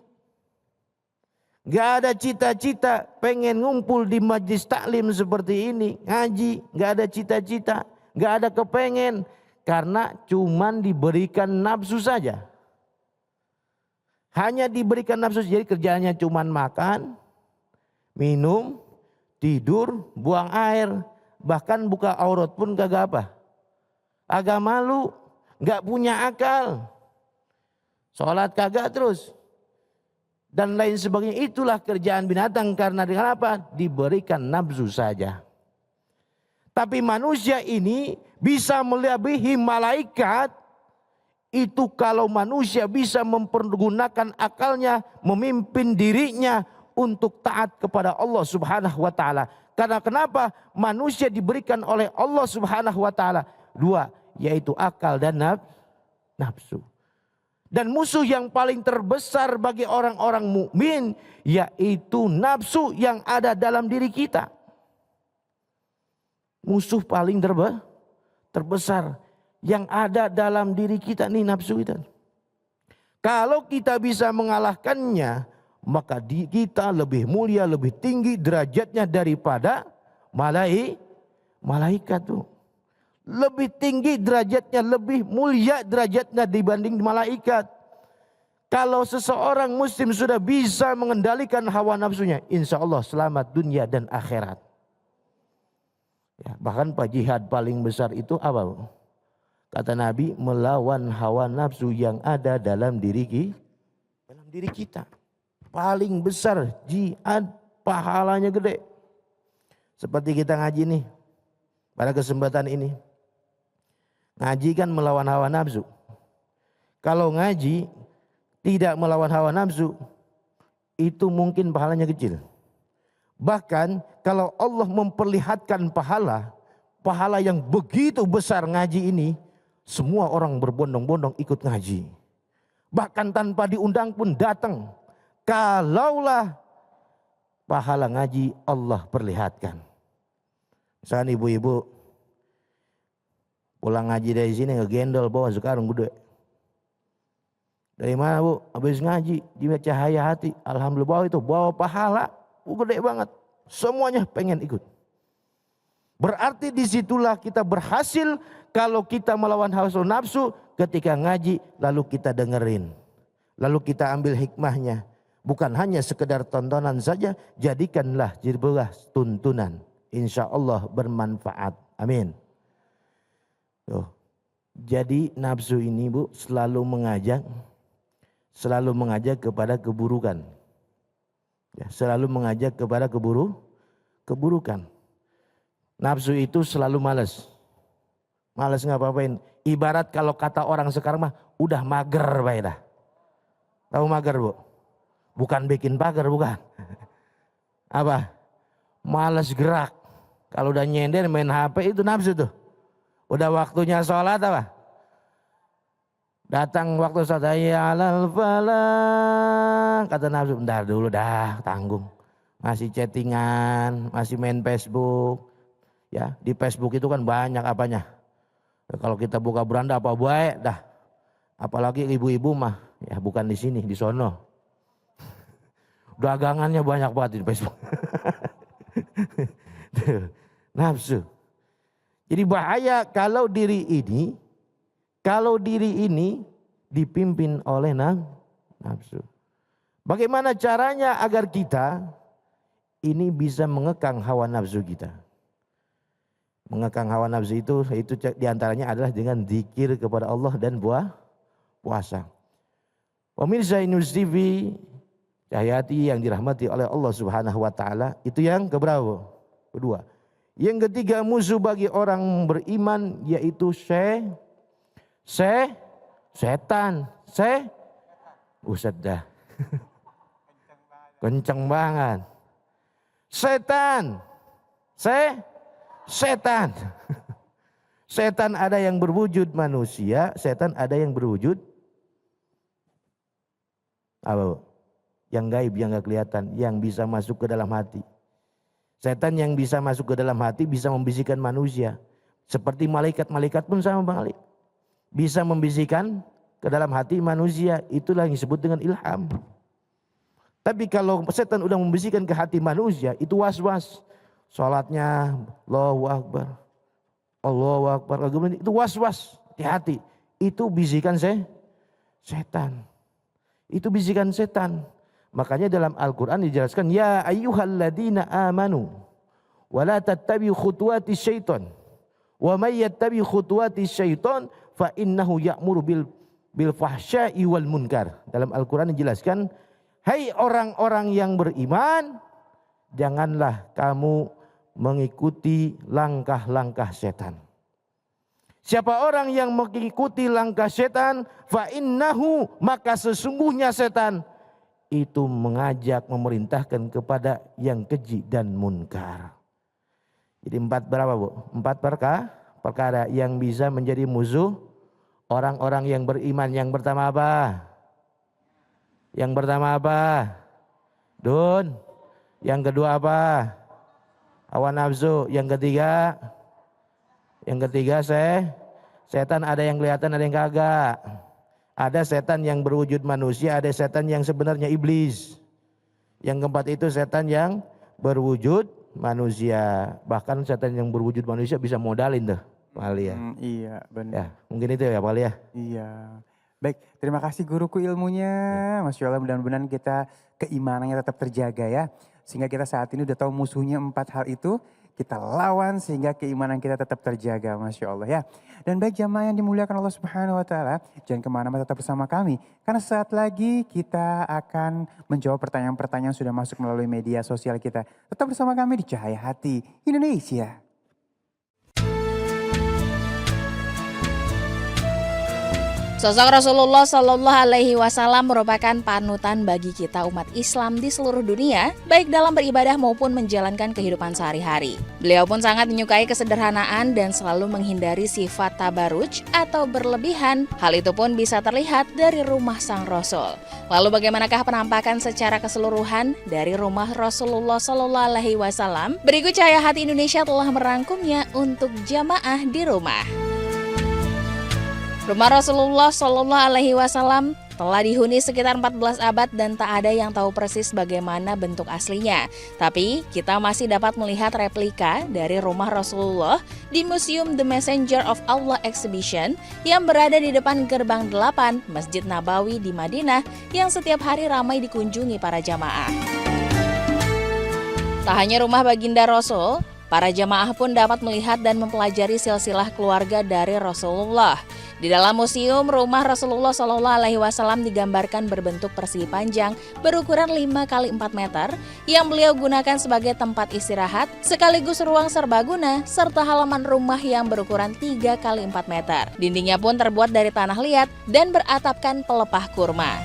Nggak ada cita-cita pengen ngumpul di majlis taklim seperti ini, ngaji. Nggak ada cita-cita, nggak ada kepengen. Karena cuman diberikan nafsu saja. Hanya diberikan nafsu, jadi kerjaannya cuman makan, minum, tidur, buang air. Bahkan buka aurat pun kagak apa. Agak malu. Gak punya akal, sholat kagak terus, dan lain sebagainya. Itulah kerjaan binatang. Karena dengan apa? Diberikan nafsu saja. Tapi manusia ini bisa melebihi malaikat. Itu kalau manusia bisa mempergunakan akalnya, memimpin dirinya untuk taat kepada Allah Subhanahu wa taala. Karena kenapa? Manusia diberikan oleh Allah Subhanahu wa taala dua, yaitu akal dan nafsu. Dan musuh yang paling terbesar bagi orang-orang mukmin yaitu nafsu yang ada dalam diri kita. Musuh paling terbesar yang ada dalam diri kita nih, nafsu kita. Kalau kita bisa mengalahkannya, maka kita lebih mulia, lebih tinggi derajatnya daripada malaikat tuh. Lebih tinggi derajatnya, lebih mulia derajatnya dibanding malaikat. Kalau seseorang muslim sudah bisa mengendalikan hawa nafsunya, insya Allah selamat dunia dan akhirat. Ya, bahkan jihad paling besar itu apa? Kata Nabi, melawan hawa nafsu yang ada dalam diri kita. Paling besar jihad, pahalanya gede. Seperti kita ngaji nih pada kesempatan ini. Ngaji kan melawan hawa nafsu. Kalau ngaji tidak melawan hawa nafsu, itu mungkin pahalanya kecil. Bahkan kalau Allah memperlihatkan pahala yang begitu besar ngaji ini, semua orang berbondong-bondong ikut ngaji. Bahkan tanpa diundang pun datang. Kalaulah pahala ngaji Allah perlihatkan. Misalnya ibu-ibu pulang ngaji dari sini ngegendol bawa sekarang gede. Dari mana, Bu? Habis ngaji di Cahaya Hati. Alhamdulillah itu bawa pahala gede banget. Semuanya pengen ikut. Berarti disitulah kita berhasil kalau kita melawan hawa nafsu ketika ngaji, lalu kita dengerin. Lalu kita ambil hikmahnya. Bukan hanya sekedar tontonan saja, jadikanlah jadilah tuntunan. Insya Allah bermanfaat. Amin. Tuh. Jadi nafsu ini, Bu, selalu mengajak kepada keburukan. Ya, selalu mengajak kepada keburukan. Nafsu itu selalu malas ngapa-ngapain. Ibarat kalau kata orang sekarang mah udah mager baik dah. Tahu mager, Bu? Bukan bikin pagar, bukan. Apa? Malas gerak. Kalau udah nyender main HP itu nafsu tuh. Udah waktunya sholat apa? Datang waktu sholat, ya alal falah. Kata nafsu, bentar dulu dah, tanggung. Masih chattingan, masih main Facebook. Ya, di Facebook itu kan banyak apanya. Kalau kita buka beranda apa baik dah. Apalagi ibu-ibu mah, ya bukan di sini, di sono. Dagangannya banyak banget di Facebook. Nafsu. Jadi bahaya kalau diri ini dipimpin oleh nafsu. Bagaimana caranya agar kita ini bisa mengekang hawa nafsu kita? Mengekang hawa nafsu itu diantaranya adalah dengan zikir kepada Allah dan puasa. Pemirsa Inus TV Cahaya Hati yang dirahmati oleh Allah Subhanahu wa taala, itu yang keberapa? Kedua. Yang ketiga musuh bagi orang beriman yaitu setan. Ustaz dah. Kenceng banget. Setan. Setan. Setan ada yang berwujud manusia, setan ada yang berwujud apa? Yang gaib, yang gak kelihatan, yang bisa masuk ke dalam hati. Setan yang bisa masuk ke dalam hati bisa membisikkan manusia. Seperti malaikat-malaikat pun sama Bang Ali. Bisa membisikkan ke dalam hati manusia, itulah yang disebut dengan ilham. Tapi kalau setan udah membisikkan ke hati manusia, itu was-was. Salatnya Allahu Akbar. Allahu Akbar. Itu was-was di hati. Itu bisikan setan. Itu bisikan setan. Makanya dalam Al-Quran dijelaskan, ya ayyuhalladzina amanu wa la tattabi'u khutuwati syaitan wa may yattabi' khutuwati syaitan fa innahu ya'muru bil fahsya'i wal munkar. Dalam Al-Quran dijelaskan, hai orang-orang yang beriman, janganlah kamu mengikuti langkah-langkah setan. Siapa orang yang mengikuti langkah setan, fa innahu, maka sesungguhnya setan itu mengajak, memerintahkan kepada yang keji dan munkar. Jadi 4 berapa Bu? 4 perkara yang bisa menjadi musuh orang-orang yang beriman. Yang pertama apa? Yang pertama apa? Dun. Yang kedua apa? Hawa nafsu. Yang ketiga setan, ada yang kelihatan ada yang kagak. Ada setan yang berwujud manusia, ada setan yang sebenarnya iblis. Yang keempat itu setan yang berwujud manusia. Bahkan setan yang berwujud manusia bisa modalin tuh Pak Ali ya. Iya benar. Ya, mungkin itu ya Pak Ali ya. Iya. Baik, terima kasih guruku ilmunya. Masya Allah, mudah-mudahan kita keimanannya tetap terjaga ya. Sehingga kita saat ini udah tahu musuhnya 4 hal itu. Kita lawan sehingga keimanan kita tetap terjaga. Masya Allah ya. Dan baik jamaah yang dimuliakan Allah Subhanahu Wa Taala, jangan kemana-mana, tetap bersama kami. Karena saat lagi kita akan menjawab pertanyaan-pertanyaan yang sudah masuk melalui media sosial kita. Tetap bersama kami di Cahaya Hati Indonesia. Sosok Rasulullah Shallallahu Alaihi Wasallam merupakan panutan bagi kita umat Islam di seluruh dunia, baik dalam beribadah maupun menjalankan kehidupan sehari-hari. Beliau pun sangat menyukai kesederhanaan dan selalu menghindari sifat tabaruj atau berlebihan. Hal itu pun bisa terlihat dari rumah sang Rasul. Lalu bagaimanakah penampakan secara keseluruhan dari rumah Rasulullah Shallallahu Alaihi Wasallam? Berikut Cahaya Hati Indonesia telah merangkumnya untuk jamaah di rumah. Rumah Rasulullah Shallallahu Alaihi Wasallam telah dihuni sekitar 14 abad dan tak ada yang tahu persis bagaimana bentuk aslinya. Tapi kita masih dapat melihat replika dari rumah Rasulullah di Museum The Messenger of Allah Exhibition yang berada di depan gerbang 8 Masjid Nabawi di Madinah yang setiap hari ramai dikunjungi para jamaah. Tak hanya rumah baginda Rasul, para jamaah pun dapat melihat dan mempelajari silsilah keluarga dari Rasulullah. Di dalam museum, rumah Rasulullah Shallallahu Alaihi Wasallam digambarkan berbentuk persegi panjang berukuran 5 x 4 meter yang beliau gunakan sebagai tempat istirahat sekaligus ruang serbaguna serta halaman rumah yang berukuran 3 x 4 meter. Dindingnya pun terbuat dari tanah liat dan beratapkan pelepah kurma.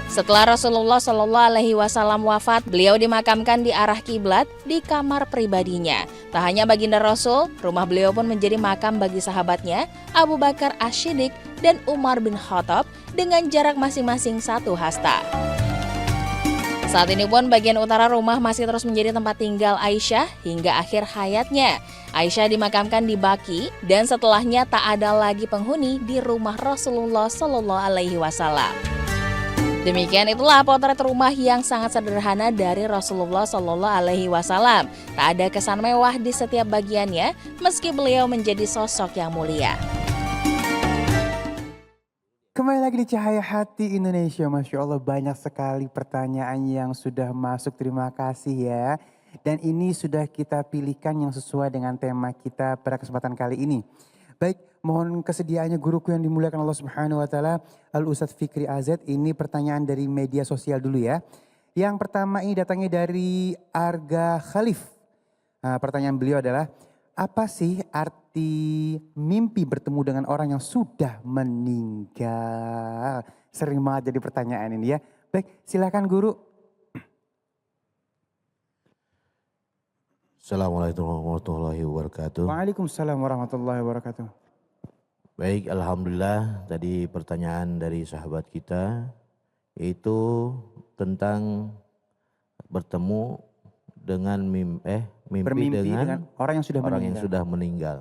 Setelah Rasulullah Shallallahu Alaihi Wasallam wafat, beliau dimakamkan di arah kiblat di kamar pribadinya. Tak hanya baginda Rasul, rumah beliau pun menjadi makam bagi sahabatnya Abu Bakar As-Siddiq dan Umar bin Khattab dengan jarak masing-masing 1 hasta. Saat ini pun bagian utara rumah masih terus menjadi tempat tinggal Aisyah hingga akhir hayatnya. Aisyah dimakamkan di Baqi dan setelahnya tak ada lagi penghuni di rumah Rasulullah Shallallahu Alaihi Wasallam. Demikian itulah potret rumah yang sangat sederhana dari Rasulullah Shallallahu Alaihi Wasallam. Tak ada kesan mewah di setiap bagiannya, meski beliau menjadi sosok yang mulia. Kembali lagi di Cahaya Hati Indonesia. Masya Allah, banyak sekali pertanyaan yang sudah masuk. Terima kasih ya. Dan ini sudah kita pilihkan yang sesuai dengan tema kita pada kesempatan kali ini. Baik, mohon kesediaannya guruku yang dimuliakan Allah Subhanahu Wa Taala, Al-Ustadz Fikri AZ. Ini pertanyaan dari media sosial dulu ya. Yang pertama ini datangnya dari Arga Khalif. Pertanyaan beliau adalah, apa sih arti mimpi bertemu dengan orang yang sudah meninggal? Sering banget jadi pertanyaan ini ya. Baik, silakan guru. Assalamualaikum warahmatullahi wabarakatuh. Waalaikumsalam warahmatullahi wabarakatuh. Baik, alhamdulillah tadi pertanyaan dari sahabat kita yaitu tentang bertemu dengan mimpi Bermimpi dengan orang yang sudah orang yang meninggal. sudah meninggal.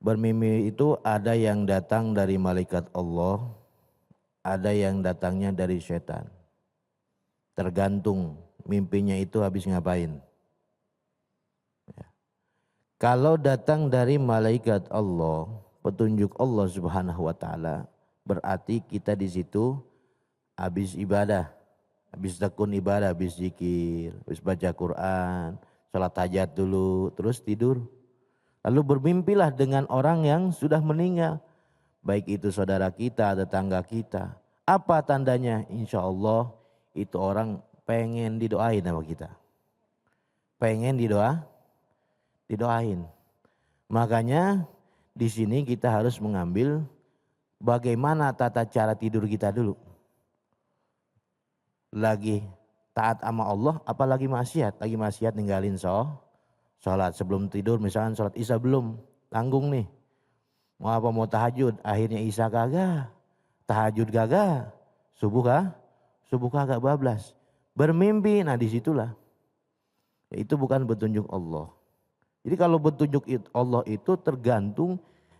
Bermimpi itu ada yang datang dari malaikat Allah, ada yang datangnya dari setan. Tergantung mimpinya itu habis ngapain. Kalau datang dari malaikat Allah, petunjuk Allah Subhanahu wa taala, berarti kita di situ habis ibadah, habis tekun ibadah, habis zikir, habis baca Quran, salat hajat dulu, terus tidur. Lalu bermimpilah dengan orang yang sudah meninggal, baik itu saudara kita, tetangga kita. Apa tandanya? Insya Allah itu orang pengen didoain sama kita. Pengen didoain. Makanya di sini kita harus mengambil bagaimana tata cara tidur kita dulu. Lagi taat sama Allah, apalagi maksiat. Lagi maksiat ninggalin sholat sebelum tidur, misalkan sholat isya belum, tanggung nih. Mau apa, mau tahajud, akhirnya isya kagak, tahajud kagak, subuh kagak bablas. Bermimpi, nah disitulah. Itu bukan petunjuk Allah. Jadi kalau petunjuk Allah itu tergantung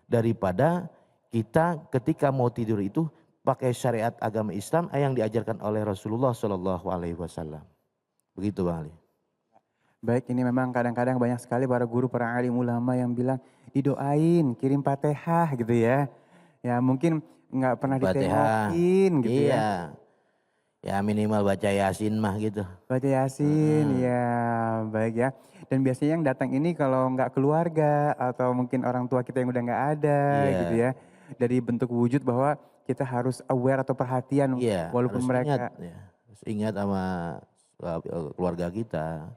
daripada kita ketika mau tidur itu pakai syariat agama Islam yang diajarkan oleh Rasulullah Shallallahu Alaihi Wasallam. Begitu Bang Ali. Baik, ini memang kadang-kadang banyak sekali para guru, para alim ulama yang bilang didoain, kirim Fatihah gitu ya. Ya mungkin nggak pernah Fatihah. ditengokin gitu ya. Iya. Ya minimal baca Yasin mah gitu. Baca Yasin, ya baik ya. Dan biasanya yang datang ini kalau nggak keluarga atau mungkin orang tua kita yang udah nggak ada Iya. gitu ya. Dari bentuk wujud bahwa kita harus aware atau perhatian Iya, walaupun harus mereka. ingat, ya. Harus ingat sama keluarga kita.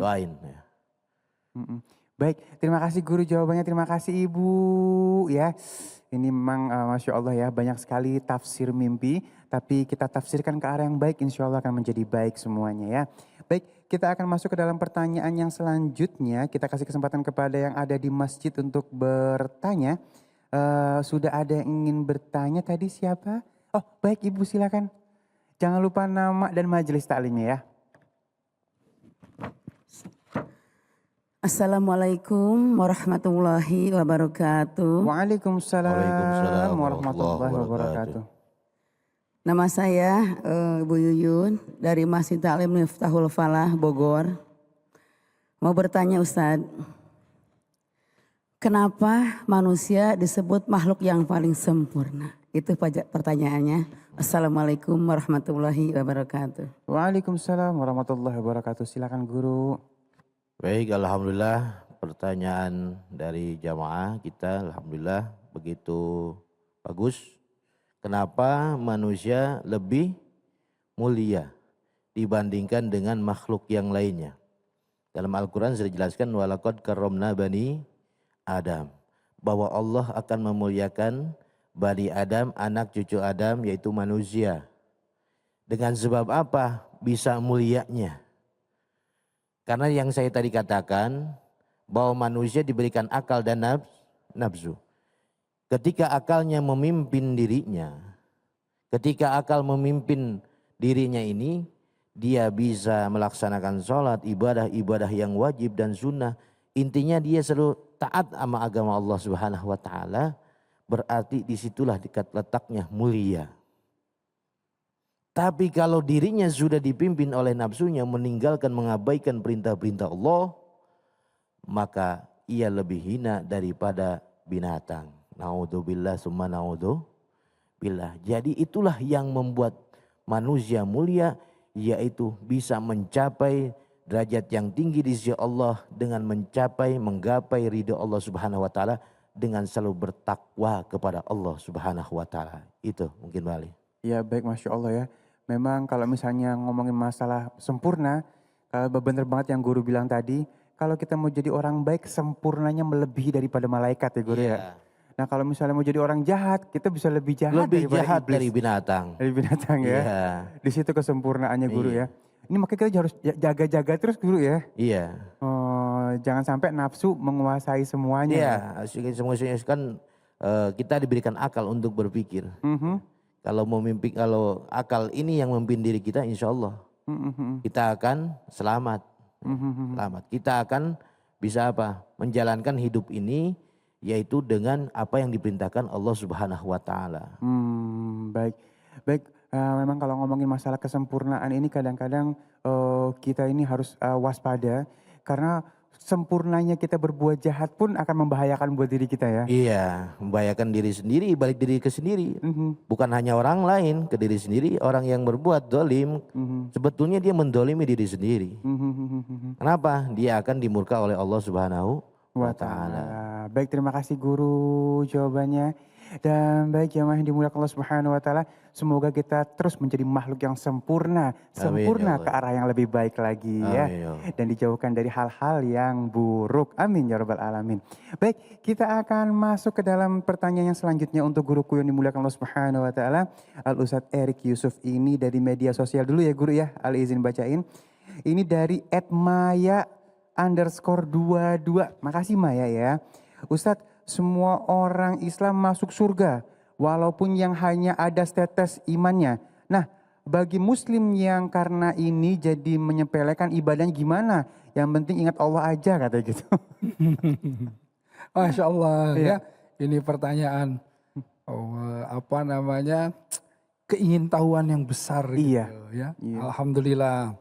Doain ya. Baik, terima kasih guru jawabannya, terima kasih ibu ya. Ini memang Masya Allah ya, banyak sekali tafsir mimpi, tapi kita tafsirkan ke arah yang baik, insya Allah akan menjadi baik semuanya ya. Baik, kita akan masuk ke dalam pertanyaan yang selanjutnya. Kita kasih kesempatan kepada yang ada di masjid untuk bertanya. Sudah ada yang ingin bertanya tadi, siapa? Oh baik ibu, silakan. Jangan lupa nama dan majelis taklimnya ya. Assalamualaikum warahmatullahi wabarakatuh. Waalaikumsalam warahmatullahi wabarakatuh. Nama saya Ibu Yuyun dari Masjid Taklim Miftahul Falah Bogor. Mau bertanya Ustadz, kenapa manusia disebut makhluk yang paling sempurna? Itu pertanyaannya. Assalamualaikum warahmatullahi wabarakatuh. Waalaikumsalam warahmatullahi wabarakatuh. Silakan guru. Baik, alhamdulillah pertanyaan dari jamaah kita alhamdulillah begitu bagus. Kenapa manusia lebih mulia dibandingkan dengan makhluk yang lainnya? Dalam Al-Quran sudah dijelaskan walaqad karramna bani Adam. Bahwa Allah akan memuliakan Bani Adam, anak cucu Adam yaitu manusia. Dengan sebab apa bisa mulianya? Karena yang saya tadi katakan bahwa manusia diberikan akal dan nafsu. Ketika akalnya memimpin dirinya, ketika akal memimpin dirinya ini, dia bisa melaksanakan sholat, ibadah yang wajib dan sunnah. Intinya dia selalu taat sama agama Allah Subhanahu wa taala, berarti disitulah letaknya mulia. Tapi kalau dirinya sudah dipimpin oleh nafsunya meninggalkan mengabaikan perintah-perintah Allah, maka ia lebih hina daripada binatang. Naudzubillah summa naudzubillah. Jadi itulah yang membuat manusia mulia, yaitu bisa mencapai derajat yang tinggi di sisi Allah dengan menggapai ridho Allah Subhanahu wa taala dengan selalu bertakwa kepada Allah Subhanahu wa taala. Itu mungkin Bali. Ya baik, Masya Allah ya. Memang kalau misalnya ngomongin masalah sempurna, Kalau bener banget yang guru bilang tadi, kalau kita mau jadi orang baik sempurnanya melebihi daripada malaikat ya guru ya. Iya. Nah kalau misalnya mau jadi orang jahat, kita bisa lebih jahat Lebih daripada jahat iblis. dari binatang. Dari binatang ya. Iya. Di situ kesempurnaannya guru Iya. ya. Ini makanya kita harus jaga-jaga terus guru ya. Iya. Oh, jangan sampai nafsu menguasai semuanya. Iya, semuanya kan kita diberikan akal untuk berpikir. Mhm, Kalau mau mimpi, kalau akal ini yang memimpin diri kita, insya Allah mhm, kita akan selamat. mhm. Selamat. Kita akan bisa apa? Menjalankan hidup ini yaitu dengan apa yang diperintahkan Allah Subhanahu wa taala. Baik. Baik, memang kalau ngomongin masalah kesempurnaan ini kadang-kadang kita ini harus waspada karena sempurnanya kita berbuat jahat pun akan membahayakan buat diri kita ya. Iya, membahayakan diri sendiri, balik diri ke sendiri. Mhm, Bukan hanya orang lain, ke diri sendiri. Orang yang berbuat dolim, mhm, sebetulnya dia mendolimi diri sendiri. mhm. Kenapa? Dia akan dimurka oleh Allah Subhanahu Wa wa taala. ta'ala. Baik, terima kasih guru jawabannya. Dan baik jamaah yang dimuliakan Allah Subhanahu wa taala, semoga kita terus menjadi makhluk yang sempurna, Amin, ya Allah. ke arah yang lebih baik lagi ya. Amin, ya Allah. Dan dijauhkan dari hal-hal yang buruk. Amin ya rabbal alamin. Baik, kita akan masuk ke dalam pertanyaan yang selanjutnya untuk guruku yang dimuliakan Allah Subhanahu wa taala. Al Ustadz Erik Yusuf ini dari media sosial dulu ya guru ya. Ali izin bacain. Ini dari @maya_22. Makasih Maya ya. Ustadz, semua orang Islam masuk surga walaupun yang hanya ada setetes imannya. Nah, bagi muslim yang karena ini jadi menyepelekan ibadahnya gimana? Yang penting ingat Allah aja katanya gitu. Masya Allah Iya. ya. Ini pertanyaan keingintahuan yang besar gitu Iya. ya. Iya. Alhamdulillah.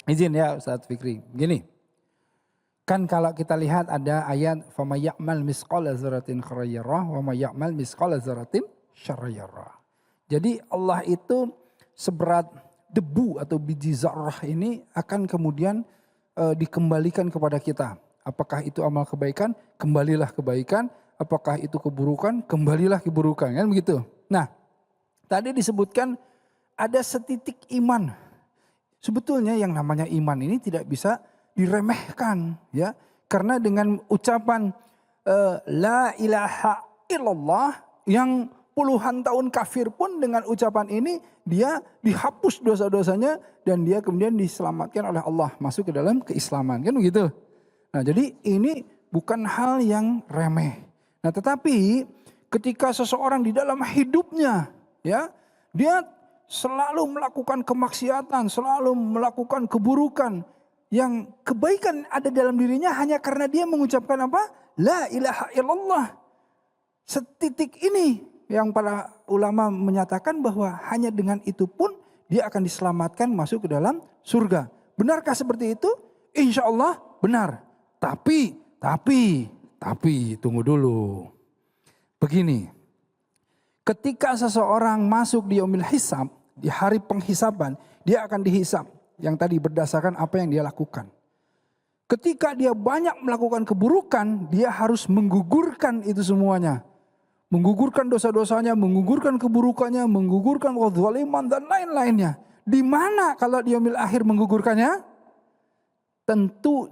Izin ya Ustadz Fikri. Gini. Kan kalau kita lihat ada ayat فَمَا يَعْمَلْ مِسْقَالَ ذَرَّةٍ خَيْرًا يَرَهُ وَمَا يَعْمَلْ مِسْقَالَ ذَرَّةٍ شَرًّا يَرَهُ. Jadi Allah itu seberat debu atau biji zarrah ini akan kemudian dikembalikan kepada kita. Apakah itu amal kebaikan? Kembalilah kebaikan. Apakah itu keburukan? Kembalilah keburukan. Kan begitu. Nah, tadi disebutkan ada setitik iman. Sebetulnya yang namanya iman ini tidak bisa diremehkan ya, karena dengan ucapan la ilaha illallah yang puluhan tahun kafir pun dengan ucapan ini dia dihapus dosa-dosanya dan dia kemudian diselamatkan oleh Allah masuk ke dalam keislaman kan begitu. Nah jadi ini bukan hal yang remeh. Nah tetapi ketika seseorang di dalam hidupnya ya dia selalu melakukan kemaksiatan, selalu melakukan keburukan. Yang kebaikan ada dalam dirinya hanya karena dia mengucapkan apa? La ilaha illallah. Setitik ini yang para ulama menyatakan bahwa hanya dengan itu pun dia akan diselamatkan masuk ke dalam surga. Benarkah seperti itu? Insya Allah benar. Tapi tunggu dulu. Begini, ketika seseorang masuk di yaumil hisab, di hari penghisaban, dia akan dihisab. Yang tadi berdasarkan apa yang dia lakukan. Ketika dia banyak melakukan keburukan, dia harus menggugurkan itu semuanya. Menggugurkan dosa-dosanya, menggugurkan keburukannya, menggugurkan kezaliman dan lain-lainnya. Di mana kalau di yaumil akhir menggugurkannya? Tentu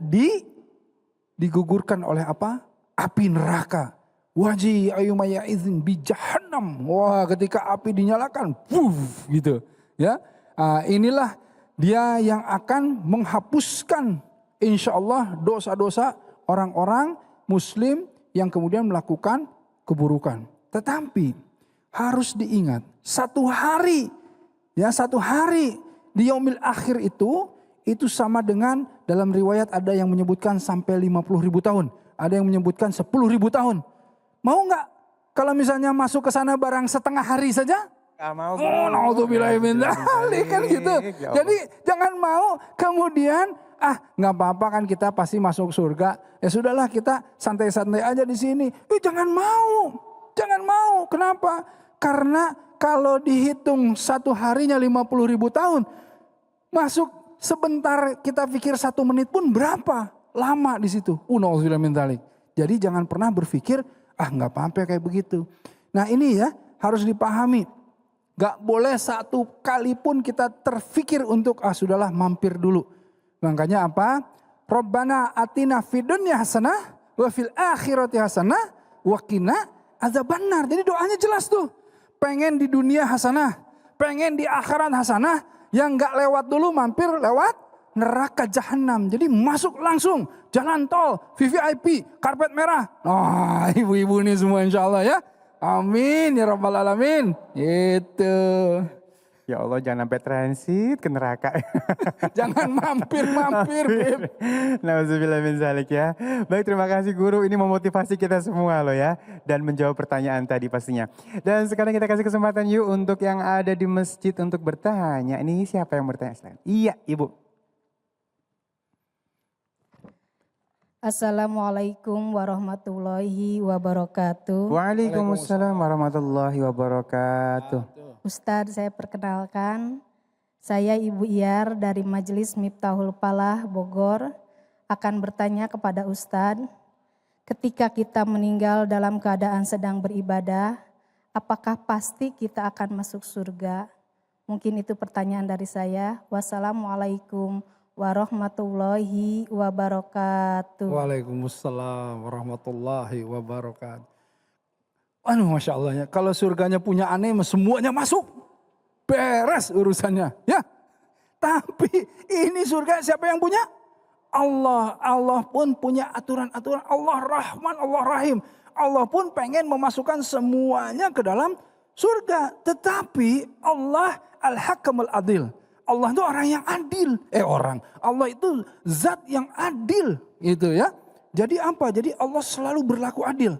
digugurkan oleh apa? Api neraka. Waji ayumaya izin bi jahannam. Wah, ketika api dinyalakan, puff, gitu. Ya, inilah dia yang akan menghapuskan insya Allah dosa-dosa orang-orang muslim yang kemudian melakukan keburukan. Tetapi harus diingat satu hari di yaumil akhir itu sama dengan dalam riwayat ada yang menyebutkan sampai 50.000 tahun. Ada yang menyebutkan 10.000 tahun. Mau nggak kalau misalnya masuk ke sana barang setengah hari saja? Gak mau. Naudzubillahi min dzalik kan gitu. Ya Allah. Jadi jangan mau kemudian nggak apa-apa kan kita pasti masuk surga. Ya sudahlah kita santai-santai aja di sini. Jangan mau. Kenapa? Karena kalau dihitung satu harinya 50.000 tahun. Masuk sebentar kita pikir 1 menit pun berapa lama di situ. Naudzubillahi min dzalik. Jadi jangan pernah berpikir nggak apa-apa kayak begitu. Nah ini ya harus dipahami. Gak boleh satu kali pun kita terfikir untuk sudahlah mampir dulu. Makanya apa? Rabbana atina fid dunya hasanah wa fil akhirati hasanah wa qina adzabannar. Jadi doanya jelas tuh. Pengen di dunia hasanah, pengen di akhirat hasanah, yang enggak lewat dulu mampir lewat neraka jahanam. Jadi masuk langsung jalan tol, VVIP, karpet merah. Nah, ibu-ibu ini semua insya Allah ya. Amin ya rabbal alamin. Itu. Ya Allah, jangan sampai transit ke neraka. Jangan mampir-mampir, Beb. Nauzubillah min zalik ya. Baik, terima kasih guru. Ini memotivasi kita semua loh ya. Dan menjawab pertanyaan tadi pastinya. Dan sekarang kita kasih kesempatan yuk untuk yang ada di masjid untuk bertanya. Ini siapa yang bertanya selain? Iya, Ibu. Assalamualaikum warahmatullahi wabarakatuh. Waalaikumsalam warahmatullahi wabarakatuh. Ustadz, saya perkenalkan, saya Ibu Iyar dari Majelis Miftahul Falah Bogor akan bertanya kepada Ustadz, ketika kita meninggal dalam keadaan sedang beribadah, apakah pasti kita akan masuk surga? Mungkin itu pertanyaan dari saya. Wassalamualaikum warahmatullahi wabarakatuh. Waalaikumsalam warahmatullahi wabarakatuh. Masya Allah ya, kalau surganya punya aneh semuanya masuk. Beres urusannya ya. Tapi ini surga siapa yang punya? Allah. Allah pun punya aturan-aturan. Allah Rahman, Allah Rahim. Allah pun pengen memasukkan semuanya ke dalam surga. Tetapi Allah Al-Hakamul Adil. Allah itu orang yang adil. Allah itu zat yang adil gitu ya. Jadi apa? Jadi Allah selalu berlaku adil.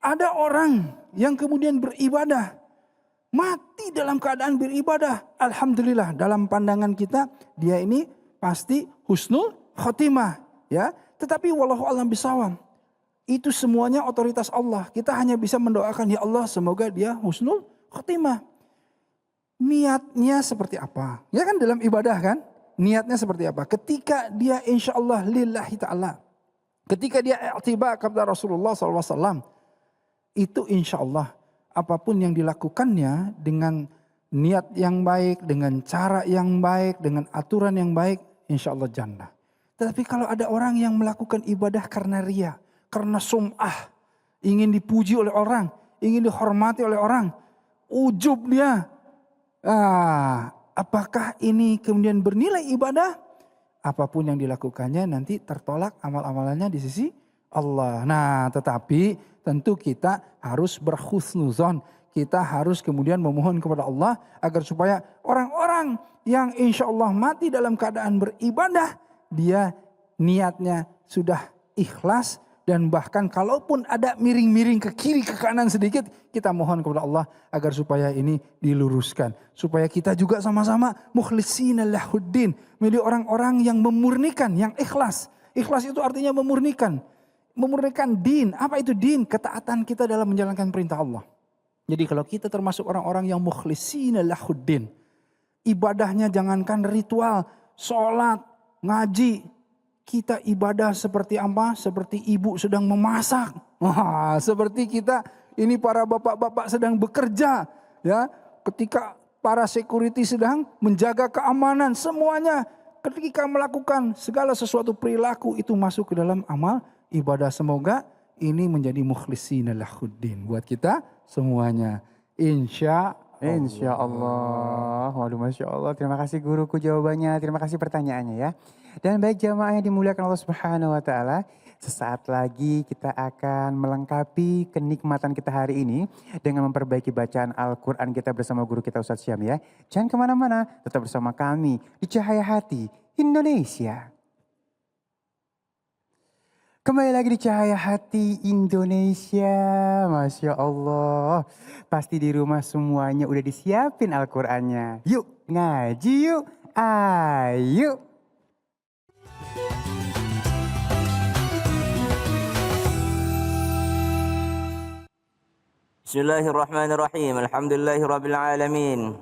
Ada orang yang kemudian beribadah, mati dalam keadaan beribadah. Alhamdulillah, dalam pandangan kita dia ini pasti husnul khotimah ya. Tetapi wallahu a'lam bishawab. Itu semuanya otoritas Allah. Kita hanya bisa mendoakan, ya Allah semoga dia husnul khotimah. Niatnya seperti apa? Ya kan dalam ibadah kan? Niatnya seperti apa? Ketika dia insya Allah lillahi ta'ala. Ketika dia i'tiba kepada Rasulullah SAW. Itu insya Allah apapun yang dilakukannya dengan niat yang baik, dengan cara yang baik, dengan aturan yang baik, insya Allah jannah. Tetapi kalau ada orang yang melakukan ibadah karena ria, karena sum'ah, ingin dipuji oleh orang, ingin dihormati oleh orang, ujub dia. Apakah ini kemudian bernilai ibadah? Apapun yang dilakukannya nanti tertolak amal-amalannya di sisi Allah. Nah, tetapi tentu kita harus berhusnuzon. Kita harus kemudian memohon kepada Allah agar supaya orang-orang yang insya Allah mati dalam keadaan beribadah, dia niatnya sudah ikhlas. Dan bahkan kalaupun ada miring-miring ke kiri ke kanan sedikit, kita mohon kepada Allah agar supaya ini diluruskan. Supaya kita juga sama-sama mukhlisina lahuddin. Menjadi orang-orang yang memurnikan, yang ikhlas. Ikhlas itu artinya memurnikan. Memurnikan din. Apa itu din? Ketaatan kita dalam menjalankan perintah Allah. Jadi kalau kita termasuk orang-orang yang mukhlisina lahuddin. Ibadahnya jangankan ritual, sholat, ngaji. Kita ibadah seperti apa? Seperti ibu sedang memasak. Seperti kita ini para bapak-bapak sedang bekerja. Ya, ketika para security sedang menjaga keamanan. Semuanya ketika melakukan segala sesuatu perilaku itu masuk ke dalam amal ibadah. Semoga ini menjadi mukhlisina lahuddin buat kita semuanya. Insya Allah. Waduh, Masya Allah. Terima kasih guruku jawabannya. Terima kasih pertanyaannya ya. Dan baik jamaah yang dimuliakan Allah Subhanahu wa Ta'ala. Sesaat lagi kita akan melengkapi kenikmatan kita hari ini dengan memperbaiki bacaan Al-Quran kita bersama guru kita Ustadz Syam ya. Jangan kemana-mana, tetap bersama kami di Cahaya Hati Indonesia. Kembali lagi di Cahaya Hati Indonesia. Masya Allah. Pasti di rumah semuanya udah disiapin Al-Qurannya. Yuk ngaji yuk. Ayo. Bismillahirrahmanirrahim. Alhamdulillahirabbil alamin.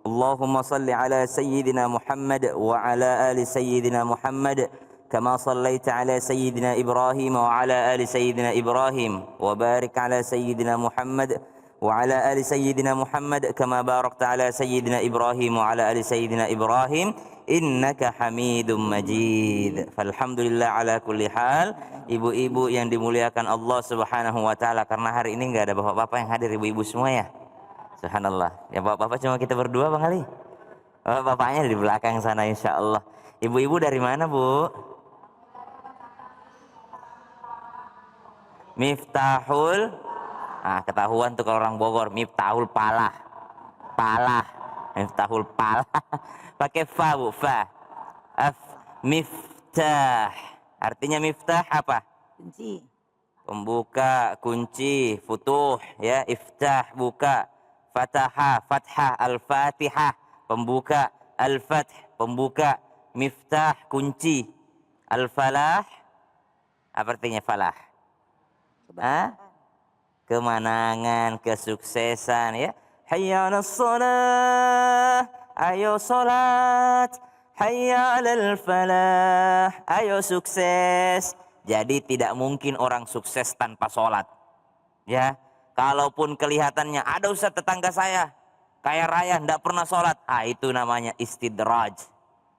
Allahumma salli ala sayyidina Muhammad wa ala ali sayyidina Muhammad kama sallaita ala sayyidina Ibrahim wa ala ali sayyidina Ibrahim wa barik ala sayyidina Muhammad wa ala ali sayyidina Muhammad kama barakta ala sayyidina Ibrahim wa ala ali sayyidina Ibrahim innaka Hamidum Majid. Falhamdulillah ala kulli hal. Ibu-ibu yang dimuliakan Allah Subhanahu wa taala, karena hari ini enggak ada bapak-bapak yang hadir, ibu-ibu semua ya. Subhanallah. Ya bapak-bapak cuma kita berdua Bang Ali. Oh, bapaknya di belakang sana insyaallah. Ibu-ibu dari mana, Bu? Miftahul, ketahuan tuh kalau orang Bogor, Miftahul Palah. Palah. Miftahul Palah. Pakai fa, Bu, fa. Miftah. Artinya miftah apa? Kunci. Pembuka, kunci, futuh, ya, iftah, buka. Fataha, fathah, al-fatihah, pembuka. Al-fath, pembuka. Miftah, kunci. Al-falah, apa artinya falah? Kemenangan, kesuksesan, ya. Hayya 'alas shalah, ayo salat. Hayya 'alal falah, ayo sukses. Jadi tidak mungkin orang sukses tanpa sholat. Ya, kalaupun kelihatannya ada ustaz tetangga saya kaya raya ndak pernah sholat, itu namanya istidraj.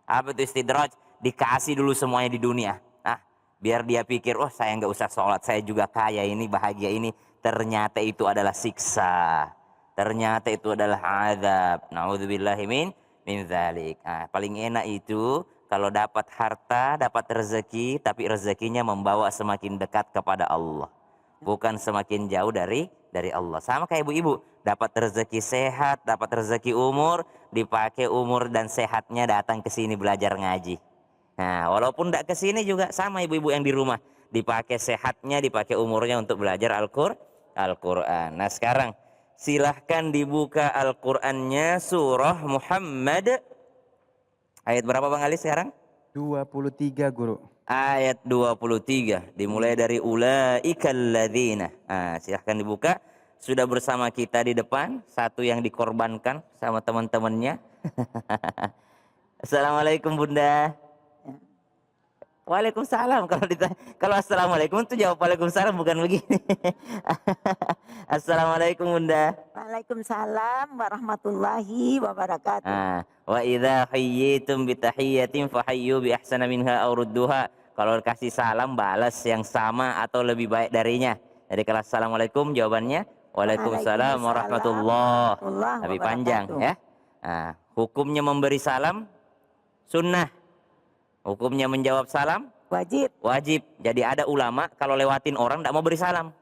Apa itu istidraj? Dikasih dulu semuanya di dunia. Biar dia pikir, oh saya nggak usah sholat, saya juga kaya ini, bahagia ini. Ternyata itu adalah siksa. Ternyata itu adalah azab. Na'udzubillahi min dzalik. Paling enak itu kalau dapat harta, dapat rezeki, tapi rezekinya membawa semakin dekat kepada Allah. Bukan semakin jauh dari Allah. Sama kayak ibu-ibu, dapat rezeki sehat, dapat rezeki umur, dipakai umur dan sehatnya datang ke sini belajar ngaji. Nah, walaupun tidak ke sini juga sama ibu-ibu yang di rumah, dipakai sehatnya, dipakai umurnya untuk belajar Al-Qur'an. Nah, sekarang silahkan dibuka Al-Qur'annya surah Muhammad. Ayat berapa Bang Ali sekarang? 23 Guru. Ayat 23, dimulai dari ulaikal ladzina. Silahkan dibuka. Sudah bersama kita di depan, satu yang dikorbankan sama teman-temannya. Assalamualaikum Bunda. Waalaikumsalam. Kalau assalamualaikum itu jawab waalaikumsalam, bukan begini. Assalamualaikum Bunda. Waalaikumsalam warahmatullahi wabarakatuh. Wa idza hayyitum bi tahiyyatin fahayyu bi ahsana minha aw rudduha. Kalau kasih salam balas yang sama atau lebih baik darinya. Jadi kalau assalamualaikum jawabannya waalaikumsalam warahmatullahi. Tapi panjang ya. Hukumnya memberi salam sunnah. Hukumnya menjawab salam Wajib. wajib. Jadi ada ulama kalau lewatin orang tidak mau beri salam.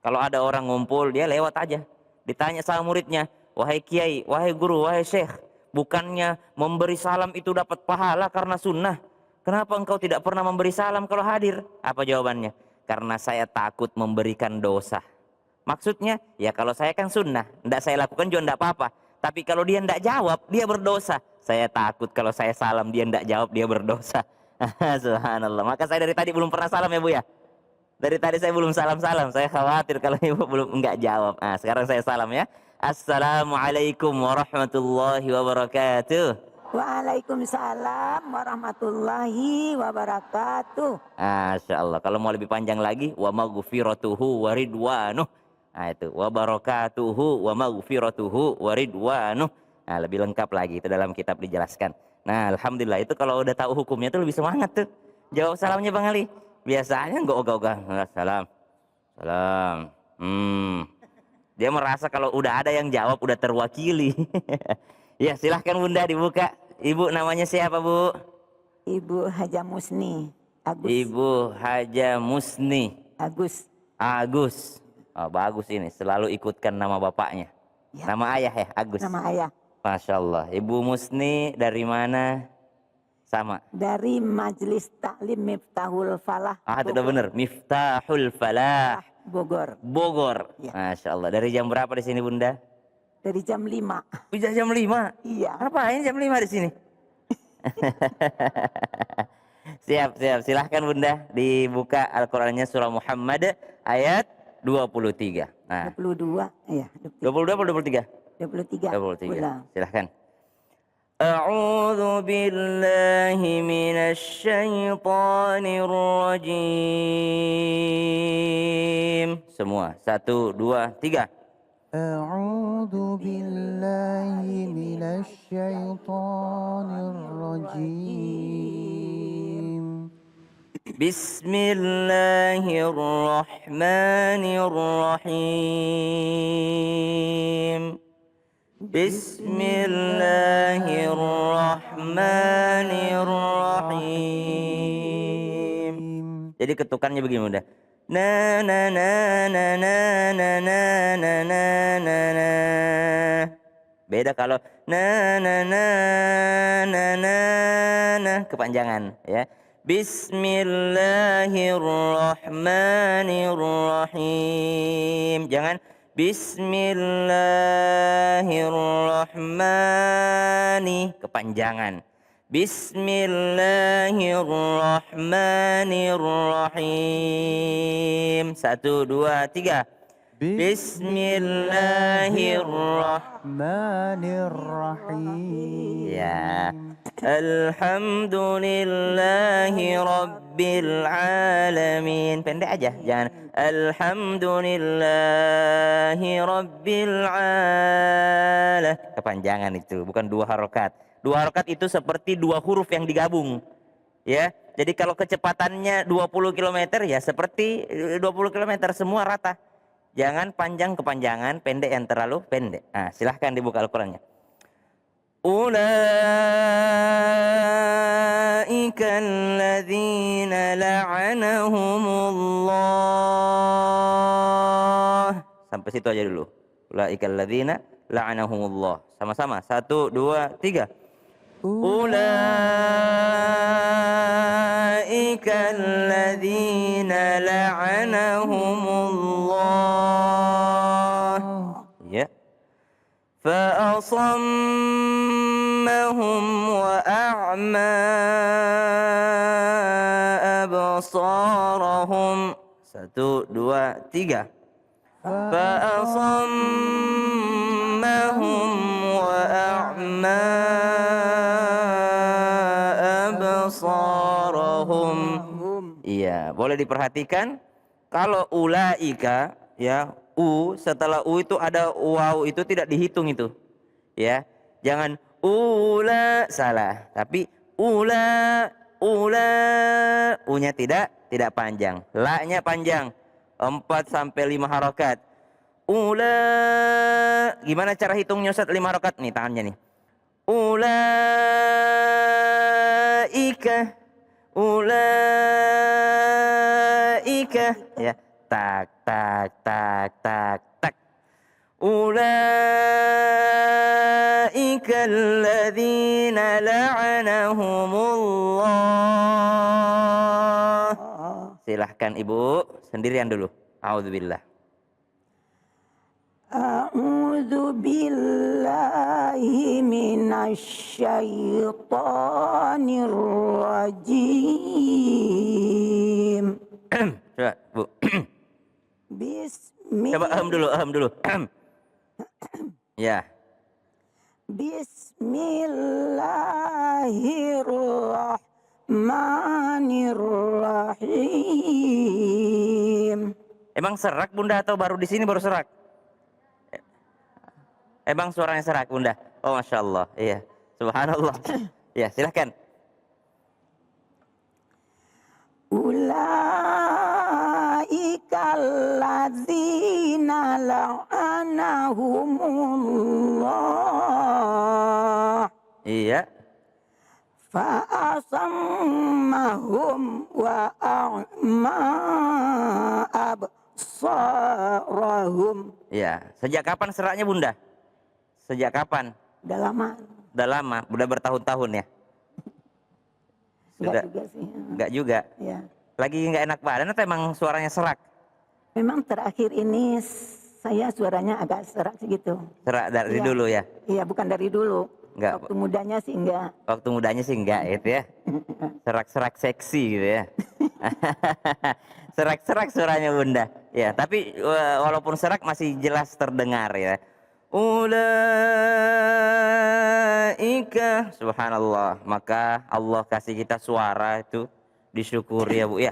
Kalau ada orang ngumpul dia lewat aja. Ditanya sama muridnya, wahai kiai, wahai guru, wahai syekh, bukannya memberi salam itu dapat pahala karena sunnah? Kenapa engkau tidak pernah memberi salam kalau hadir? Apa jawabannya? Karena saya takut memberikan dosa. Maksudnya, ya kalau saya kan sunnah, tidak saya lakukan juga tidak apa-apa. Tapi kalau dia tidak jawab, dia berdosa. Saya takut kalau saya salam, dia tidak jawab, dia berdosa. Subhanallah. Maka saya dari tadi belum pernah salam ya Bu ya. Dari tadi saya belum salam-salam. Saya khawatir kalau Ibu belum enggak jawab. Sekarang saya salam ya. Assalamualaikum warahmatullahi wabarakatuh. Waalaikumsalam warahmatullahi wabarakatuh. Masya Allah. Kalau mau lebih panjang lagi, wa maghfiratuhu wa ridwanuh. Itu wa barakatuhu wa maghfiratuhu wa ridwanuh. Lebih lengkap lagi itu dalam kitab dijelaskan. Nah, alhamdulillah itu kalau udah tahu hukumnya tuh lebih semangat tuh. Jawab salamnya Bang Ali. Biasanya enggak ogah-ogah. Salam. Salam. Dia merasa kalau udah ada yang jawab udah terwakili. Ya, silahkan Bunda dibuka. Ibu namanya siapa, Bu? Ibu Haja Musni. Agus. Ibu Haja Musni. Agus. Agus. Oh, bagus ini. Selalu ikutkan nama bapaknya. Ya. Nama ayah ya, Agus. Nama ayah. Masya Allah. Ibu Musni dari mana? Sama. Dari Majelis Taklim Miftahul Falah. Itu udah bener. Miftahul Falah. Bogor. Bogor. Ya. Masya Allah. Dari jam berapa di sini Bunda? Dari jam 5. Udah jam 5? Iya. Ngapain jam 5 di sini? Siap. Silahkan Bunda dibuka Al-Qur'annya surah Muhammad ayat 23. 22. Iya. 22 atau 23? 23. 23. Ulang. Silahkan. A'udzu billahi minasy syaithanir rajim. Semua. 1, 2, 3. A'udzu billahi minasy syaithanir rajim. Bismillahirrahmanirrahim. Bismillahirrahmanirrahim. Jadi ketukannya begini udah. Na na na na na na na na na na na. Beda kalau na na na na na na kepanjangan ya. Bismillahirrahmanirrahim. Jangan Bismillahirrahmani kepanjangan. Bismillahirrahmanirrahim. 1, 2, 3. Bismillahirrahmanirrahim. Ya. Alhamdulillahi rabbil alamin. Pendek aja, jangan Alhamdulillahi rabbil alamin. Kepanjangan itu, bukan 2 harokat. 2 harokat itu seperti 2 huruf yang digabung. Ya. Jadi kalau kecepatannya 20 km ya seperti 20 km semua rata. Jangan panjang kepanjangan, pendek yang terlalu pendek. Nah, silahkan dibuka Al-Qur'annya. Ulaika alladzina la'anahumullah. Sampai situ aja dulu. Ulaika alladzina la'anahumullah. Sama-sama. 1, 2, 3. Ulaika alladzina la'anahumullah. Ya. فأصمهم وأعمى أبصارهم 1, 2, 3 فأصمهم وأعمى أبصارهم. Iya, boleh diperhatikan kalau ulaika ya setelah u itu ada waw itu tidak dihitung itu ya, jangan salah, tapi u-nya tidak panjang, la-nya panjang 4 sampai 5 harokat. Gimana cara hitungnya Ustaz 5 harokat nih tangannya nih. Ulaika ya, tak tak tak tak tak. Ulaika alladzina la'anahumullah. Silahkan Ibu sendirian dulu. A'udzubillah. A'udzu billahi minasyaitonir rajim. Coba Bu. Coba aham dulu. Ya. Bismillahirrahmanirrahim. Emang serak Bunda atau baru di sini baru serak? Emang suaranya serak Bunda? Oh Masya Allah. Iya. Subhanallah. Ya silahkan. Ulaika alladzina la'anahumullah. Iya. Fa'asammahum wa a'ma absarahum. Ya. Sejak kapan seraknya Bunda? Sejak kapan? Udah lama. Udah lama, udah bertahun-tahun ya? Enggak juga sih. Enggak juga? Ya. Lagi enggak enak badan atau emang suaranya serak? Memang terakhir ini saya suaranya agak serak segitu. Serak dari dulu ya? Iya, bukan dari dulu. Enggak. Waktu mudanya sih enggak. Waktu mudanya sih enggak gitu ya? Serak-serak seksi gitu ya? Serak-serak suaranya Bunda. Ya, tapi walaupun serak masih jelas terdengar ya. Ulaika, subhanallah. Maka Allah kasih kita suara itu disyukuri ya Bu ya.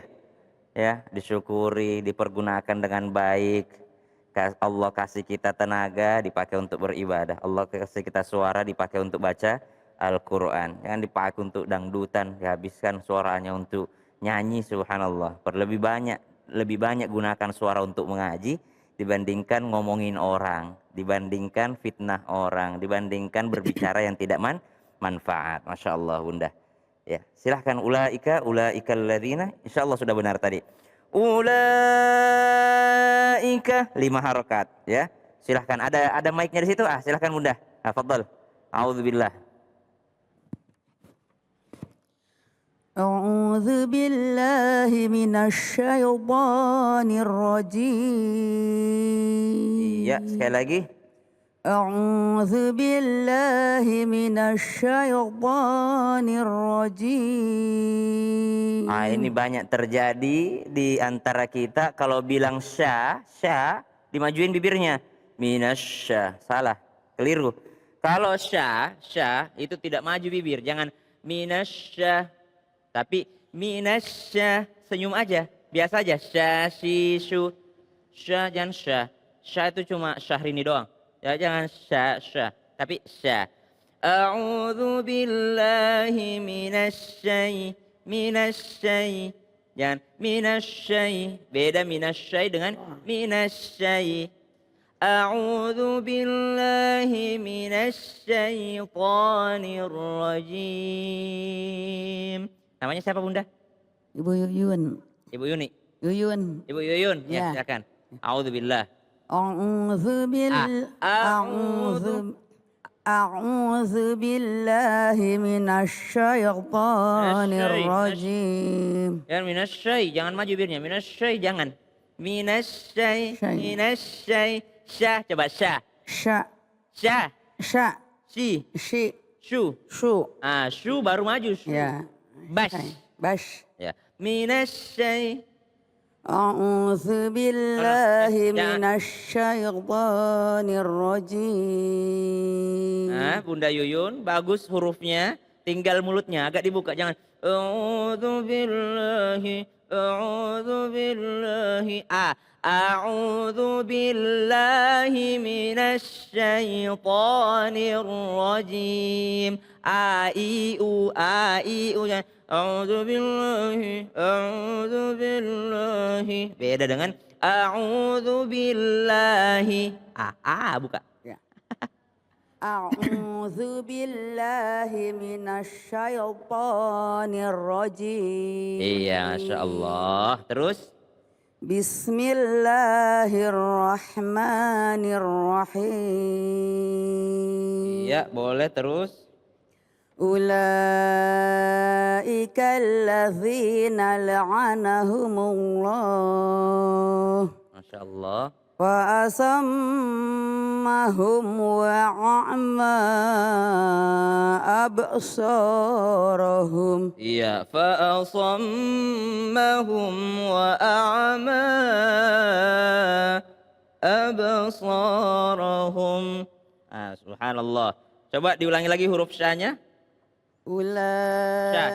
Ya, disyukuri, dipergunakan dengan baik. Allah kasih kita tenaga dipakai untuk beribadah. Allah kasih kita suara dipakai untuk baca Al-Quran. Jangan dipakai untuk dangdutan, dihabiskan suaranya untuk nyanyi, subhanallah. Lebih banyak gunakan suara untuk mengaji dibandingkan ngomongin orang, dibandingkan fitnah orang, dibandingkan berbicara yang tidak manfaat. Masya Allah bunda. Ya, silahkan ulaika alladzina, insya Allah sudah benar tadi. Ulaika 5 harokat ya. Silahkan ada mic-nya di situ. Silahkan bunda. Fadhal. A'udzubillah. A'udzu billahi minasyaitonir rajim. Ya, sekali lagi. A'udzu billahi minasyaitonir rajim. Ini banyak terjadi di antara kita kalau bilang sya dimajuin bibirnya. Minasya, salah, keliru. Kalau sya itu tidak maju bibir, jangan minasya. Tapi minasya, senyum aja, biasa aja. Sya, si, syu. Sya, jangan sya. Sya itu cuma Syahrini doang. Ya, jangan sya, tapi sya. A'udzu billahi minasyai. Jangan minasyai. Beda minasyai dengan minasyai. A'udzu billahi minasyaitonir rajim. Namanya siapa bunda? Ibu Yuyun. Ibu Yuni. Yuyun. Ibu Yuyun. Ya, Ya. silakan. A'udzu billah. A'udzu billahi minasyaitonir rajim. Ya, minasyai, jangan maju bibirnya. Minasyai jangan. Minasyai. Syah, coba syah. Sya, Syah. sya, Si. shi, Syu. syu. Syu baru maju. Syu. Ya. Bash. Bash. Ya. Minasyai. A'udzu billahi minasyaitonir rajim. Bunda Yuyun, bagus hurufnya, tinggal mulutnya agak dibuka, jangan. A'udzu billahi. A'udzu billahi minasyaitonir rajim. A I U. A'udzu billahi. Beda dengan a'udzu billahi. Buka. Ya. A'udzu billahi minasyaitonir rajim. Iya, Masya Allah. Terus? Bismillahirrahmanirrahim. Iya, boleh terus. Ulaika alladzina la'anahumullah. Masya Allah. Wa asammahum wa a'ma absarahum. Iya, fa'asammahum wa a'ma absarahum. Subhanallah. Coba diulangi lagi huruf syanya.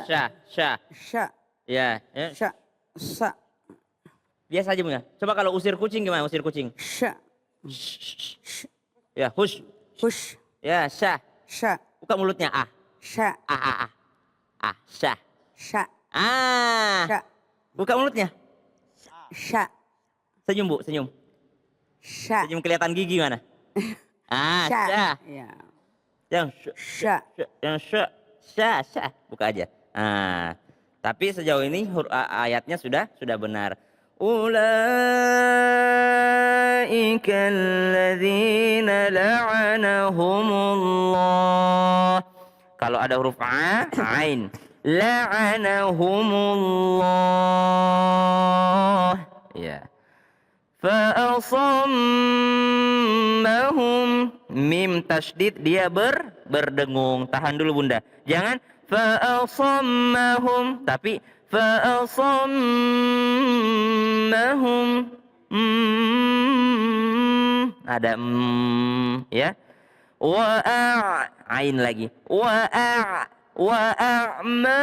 Syah. Sya. Ya. Sya. Sa. Biasa aja ya. Coba kalau usir kucing gimana? Usir kucing. Sya. Ya, hush. Hush. Ya, syah. Sya. Buka mulutnya. Sya. Syah. Sya. Sya. Buka mulutnya. Sya. Senyum bu, senyum. Sya. Senyum kelihatan gigi mana? Syah. Ya. Yang Sya. syah. Buka aja. Tapi sejauh ini ayatnya sudah benar. Ulaika alladzina la'anahumullah. Kalau ada huruf ain. La'anahumullah. Ya. Fa'asammahum. Mim tasydid dia berdengung. Tahan dulu bunda. Jangan fa'asammahum. Tapi fa'asammahum. Ada ya. Ain lagi. Wa'a'ma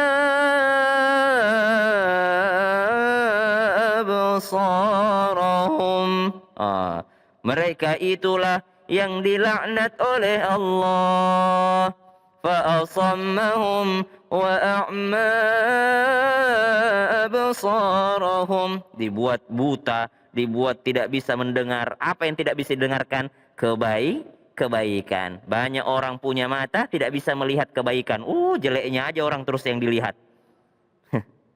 absarahum. Mereka itulah yang dilaknat oleh Allah. Fa'asammahum wa a'ma absarahum. Dibuat buta, dibuat tidak bisa mendengar. Apa yang tidak bisa didengarkan? Kebaikan. Banyak orang punya mata tidak bisa melihat kebaikan. Jeleknya aja orang terus yang dilihat.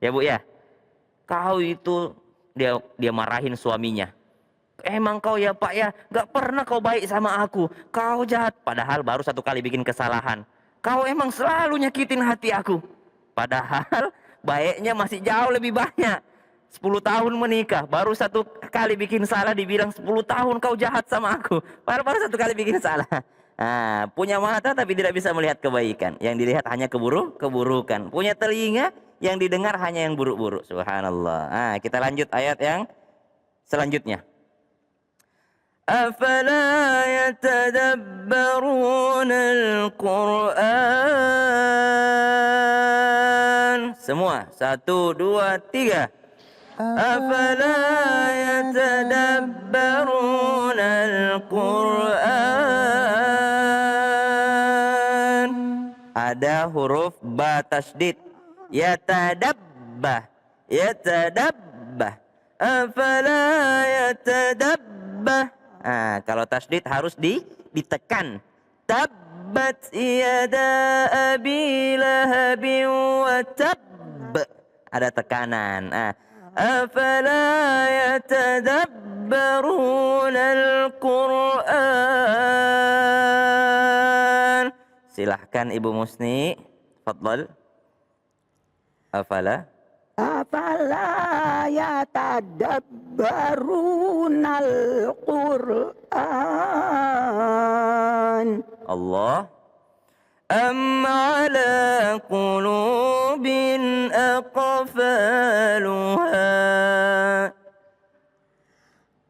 Ya Bu ya. Kau itu dia marahin suaminya. Emang kau ya Pak ya, gak pernah kau baik sama aku. Kau jahat, padahal baru satu kali bikin kesalahan. Kau emang selalu nyakitin hati aku. Padahal baiknya masih jauh lebih banyak. 10 tahun menikah, baru satu kali bikin salah dibilang 10 tahun kau jahat sama aku. Padahal baru satu kali bikin salah. Nah, punya mata tapi tidak bisa melihat kebaikan. Yang dilihat hanya keburukan. Punya telinga, yang didengar hanya yang buruk-buruk. Subhanallah. Nah, kita lanjut ayat yang selanjutnya. Afala yatadabbaruna al-Qur'an. Semua, 1, 2, 3. Afala yatadabbaruna al-Qur'an. Ada huruf ba tasydid. Yatadabbah. Afala yatadabbah. Nah, kalau tasydid harus ditekan. Tabbat yada abi lahabin wa tabb. Ada tekanan. Afala yatadabbaruna al-Qur'an. Silahkan Ibu Musni. Fadlal. Afala yatadabbarunal Qur'an. Allah. Am ala qulubin aqfaluha.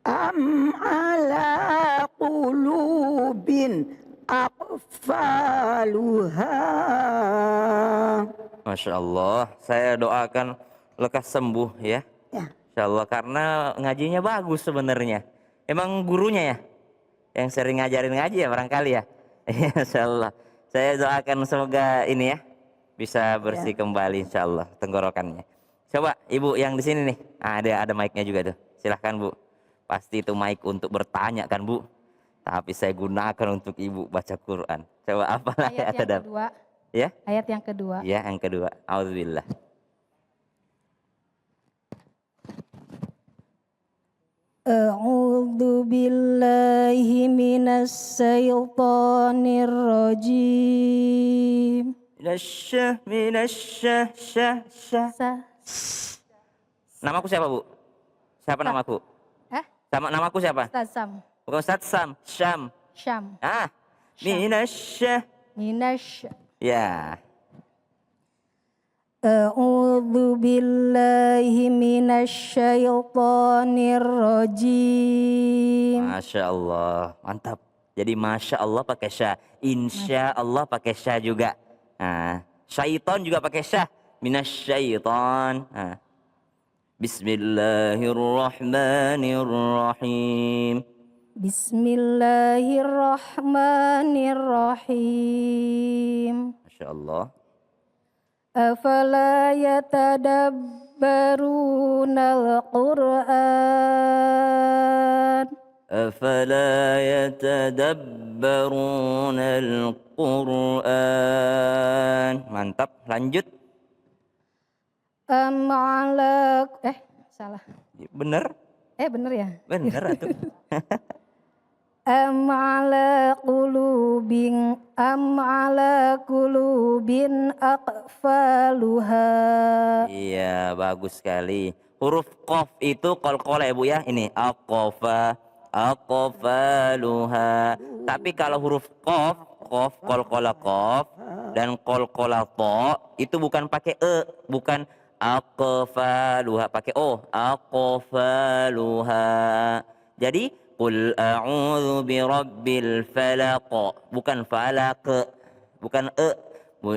Am ala qulubin aqfaluha. Masya Allah, saya doakan lekas sembuh ya. Insya Allah, karena ngajinya bagus sebenarnya. Emang gurunya ya? Yang sering ngajarin ngaji ya barangkali ya? Insya Allah. Saya doakan semoga ini ya, bisa bersih kembali insya Allah tenggorokannya. Coba Ibu yang di sini nih, ada mic-nya juga tuh. Silahkan Bu. Pasti itu mic untuk bertanya kan Bu. Tapi saya gunakan untuk Ibu baca Quran. Coba apalah ayat yang kedua. Ya? Ayat yang kedua. Ya, yang kedua. Auzubillah. A'udzu billahi minas syaitonir rajim. Namaku siapa, Bu? Siapa namaku? Sama namaku siapa? Ustaz Sam. Bukan Ustaz Sam, Syam. Syam. Minasy. Ya. A'udzu billahi minasy syaithanir rajim. Masya Allah, mantap. Jadi Masya Allah pakai sya, Insya Allah pakai sya juga. Nah, syaiton juga pakai sya, minasyaiton. Nah. Bismillahirrahmanirrahim. Bismillahirrahmanirrahim. Masya Allah. Afala yatadabbarunal Qur'an. Afala yatadabbarunal Qur'an. Mantap, lanjut. Salah. Bener? Bener ya? Bener atuh. Am ala qulubin aqfaluha. Iya, bagus sekali. Huruf qaf itu qalqalah ya Bu ya. Ini aqfaluha. Tapi kalau huruf qaf qalqalah qaf dan qalqalah ta itu bukan pakai bukan aqfaluha, pakai aqfaluha. Jadi qul a'udzu birabbil falaq, bukan falaq, bukan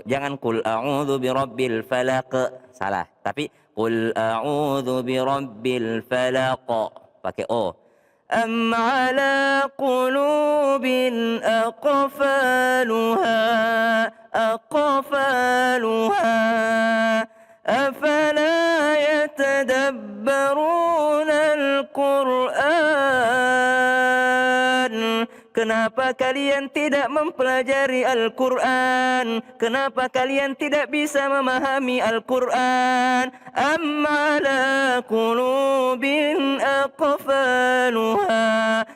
jangan qul a'udzu birabbil falaq, salah. Tapi qul a'udzu birabbil falaq, pakai أم على قلوب أقفالها أفلا يتدبرون القرآن. Kenapa kalian tidak mempelajari Al-Quran? Kenapa kalian tidak bisa memahami Al-Quran? Am ala qulubin aqfaluha.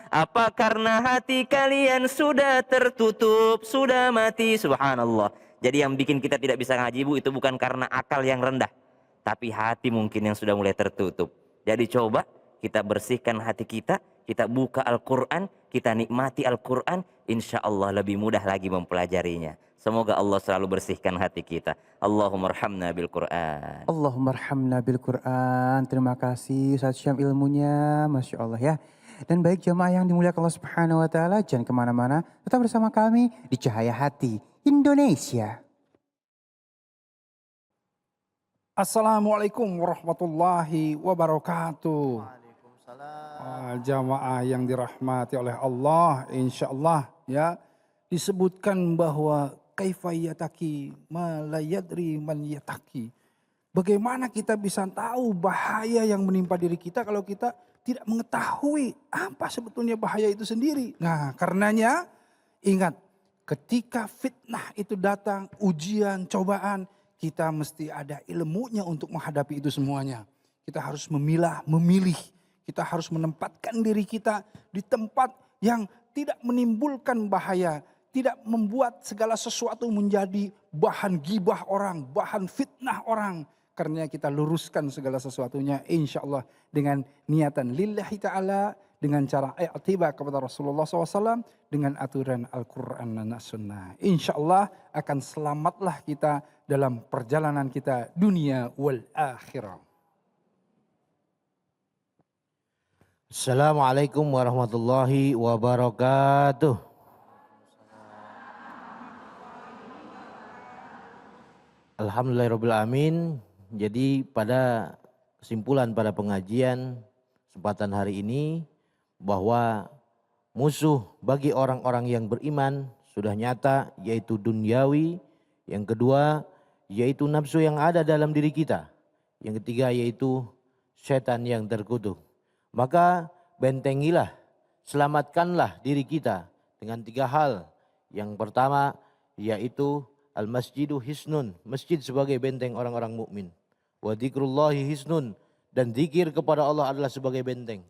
Apa karena hati kalian sudah tertutup, sudah mati? Subhanallah. Jadi yang bikin kita tidak bisa ngaji, Bu, itu bukan karena akal yang rendah, tapi hati mungkin yang sudah mulai tertutup. Jadi coba kita bersihkan hati kita buka Al-Quran, kita nikmati Al-Quran, insya Allah lebih mudah lagi mempelajarinya. Semoga Allah selalu bersihkan hati kita. Allahumma arhamna bil Quran. Allahumma arhamna bil Quran. Terima kasih Ustaz Syam ilmunya, Masya Allah ya. Dan baik jamaah yang dimuliakan Allah Subhanahu wa Ta'ala, jangan kemana-mana, tetap bersama kami di Cahaya Hati Indonesia. Assalamualaikum warahmatullahi wabarakatuh. Jamaah yang dirahmati oleh Allah, insya Allah ya, disebutkan bahwa kaifa yataki ma la yadri man yataki. Bagaimana kita bisa tahu bahaya yang menimpa diri kita kalau kita tidak mengetahui apa sebetulnya bahaya itu sendiri. Nah, karenanya ingat, ketika fitnah itu datang, ujian, cobaan, kita mesti ada ilmunya untuk menghadapi itu semuanya. Kita harus memilih. Kita harus menempatkan diri kita di tempat yang tidak menimbulkan bahaya. Tidak membuat segala sesuatu menjadi bahan gibah orang, bahan fitnah orang. Karena kita luruskan segala sesuatunya insya Allah dengan niatan lillahi ta'ala. Dengan cara i'tiba kepada Rasulullah SAW. Dengan aturan Al-Quran dan Sunnah. Insya Allah akan selamatlah kita dalam perjalanan kita dunia wal akhirah. Assalamualaikum warahmatullahi wabarakatuh. Alhamdulillahirrabbilalamin. Jadi pada kesimpulan pada pengajian kesempatan hari ini, bahwa musuh bagi orang-orang yang beriman sudah nyata, yaitu duniawi. Yang kedua yaitu nafsu yang ada dalam diri kita. Yang ketiga yaitu setan yang terkutuk. Maka bentengilah, selamatkanlah diri kita dengan 3 hal. Yang pertama yaitu al-masjidu hisnun, masjid sebagai benteng orang-orang mukmin. Wa dzikrullahi hisnun, dan zikir kepada Allah adalah sebagai benteng.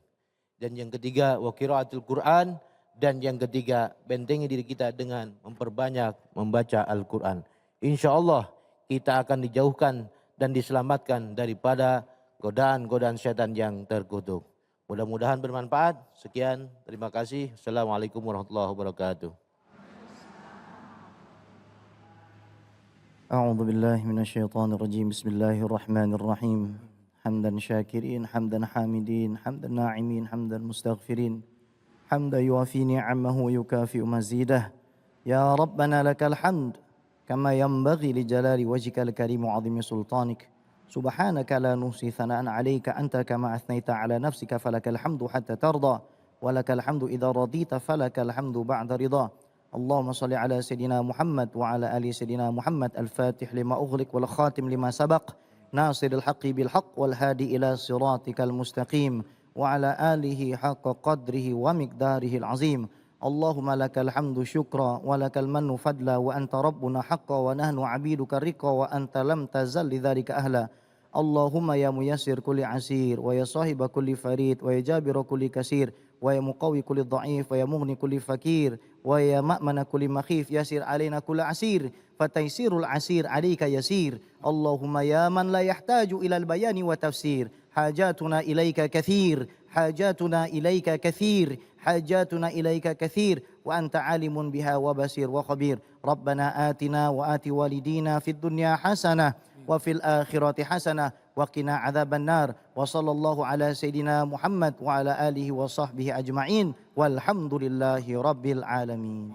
Dan yang ketiga wa qiraatul Quran, dan yang ketiga bentengi diri kita dengan memperbanyak membaca Al-Quran. Insya Allah kita akan dijauhkan dan diselamatkan daripada godaan-godaan setan yang terkutuk. Mudah-mudahan bermanfaat. Sekian, terima kasih. Assalamualaikum warahmatullahi wabarakatuh. A'udzu billahi minasyaitonir rajim. Bismillahirrahmanirrahim. Hamdan syakirin, hamdan hamidin, hamdan na'imin, hamdan mustaghfirin. Hamdan yuafi ni'amahu wa yukafi'u mazidah. Ya Rabbana lakal hamd kama yanbaghi li jalali wajhikal karim wa 'azimi sultanik. Subhanaka la nuhsi thana'an 'alaika anta kama athnaita 'ala nafsika falakal hamdu hatta tarda wa lakal hamdu idza radita falakal hamdu ba'da ridha. Allahumma salli ala sayidina Muhammad wa ala ali sayidina Muhammad al-fatih lima ughliq wal khatim lima sabaq nasiril haqqi bil haqq wal hadi ila siratikal mustaqim wa ala alihi haqqa qadrihi wa miqdarihi al-azim. Allahumma lakal hamdu syukra wa lakal mannu fadla wa anta rabbuna haqqa wa nahnu 'abiduka riqa wa anta lam tazal lidzalika ahla. Allahumma ya muyassir kulli asir wa ya sahiba kulli farid wa ya jabira kulli kasir wa ya muqawi kulli dha'if wa ya mughni kulli fakir wa ya ma'mana kulli makhif yasir alaina kulli asir fataysirul asir alayka yasir. Allahumma ya man la yahtaju ila al-bayani wa tafsir hajatuna ilaika kathir hajatuna ilaika kathir hajatuna ilaika kathir wa anta alimun biha wa basir wa khabir. Rabbana atina wa ati walidina fid dunya hasanah wa fil akhirati hasanah wa qina adzaban nar. Wa sallallahu ala sayidina Muhammad wa ala alihi wa sahbihi ajma'in walhamdulillahi rabbil alamin.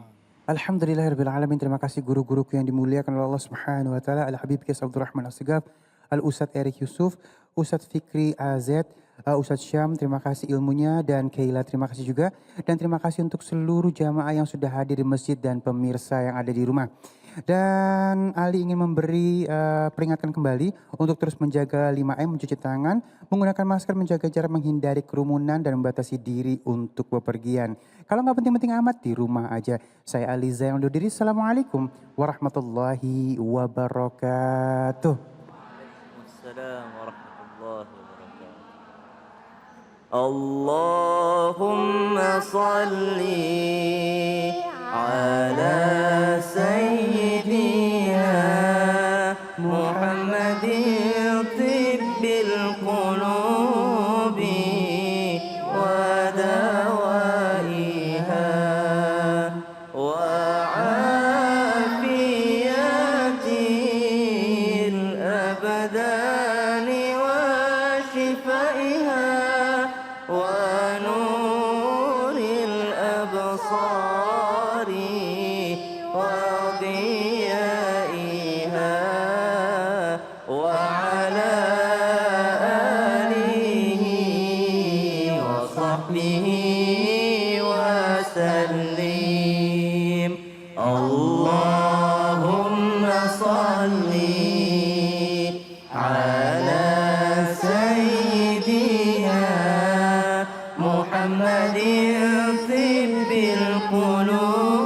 Alhamdulillahirabbil alamin. Terima kasih guru-guruku yang dimuliakan oleh Allah Subhanahu wa taala. Al Habib Qais Abdurrahman Assegaf, Al Ustadz Erik Yusuf, Ustadz Fikri AZ, Ustadz Syam, terima kasih ilmunya, dan Keila terima kasih juga. Dan terima kasih untuk seluruh jamaah yang sudah hadir di masjid dan pemirsa yang ada di rumah. Dan Ali ingin memberi peringatan kembali untuk terus menjaga 5M, mencuci tangan, menggunakan masker, menjaga jarak, menghindari kerumunan, dan membatasi diri untuk bepergian. Kalau nggak penting-penting amat, di rumah aja. Saya Ali Zain undur diri. Assalamualaikum warahmatullahi wabarakatuh. Waalaikumsalam warahmatullahi wabarakatuh. Allahumma salli ala sayyidina Muhammadin tibbil qulubi wa dawaiha wa afiyatil abdani wa shifaiha wa nuril absari وضيائها وعلى آله وصحبه وسلم اللهم صل على سيدنا محمد طب القلوب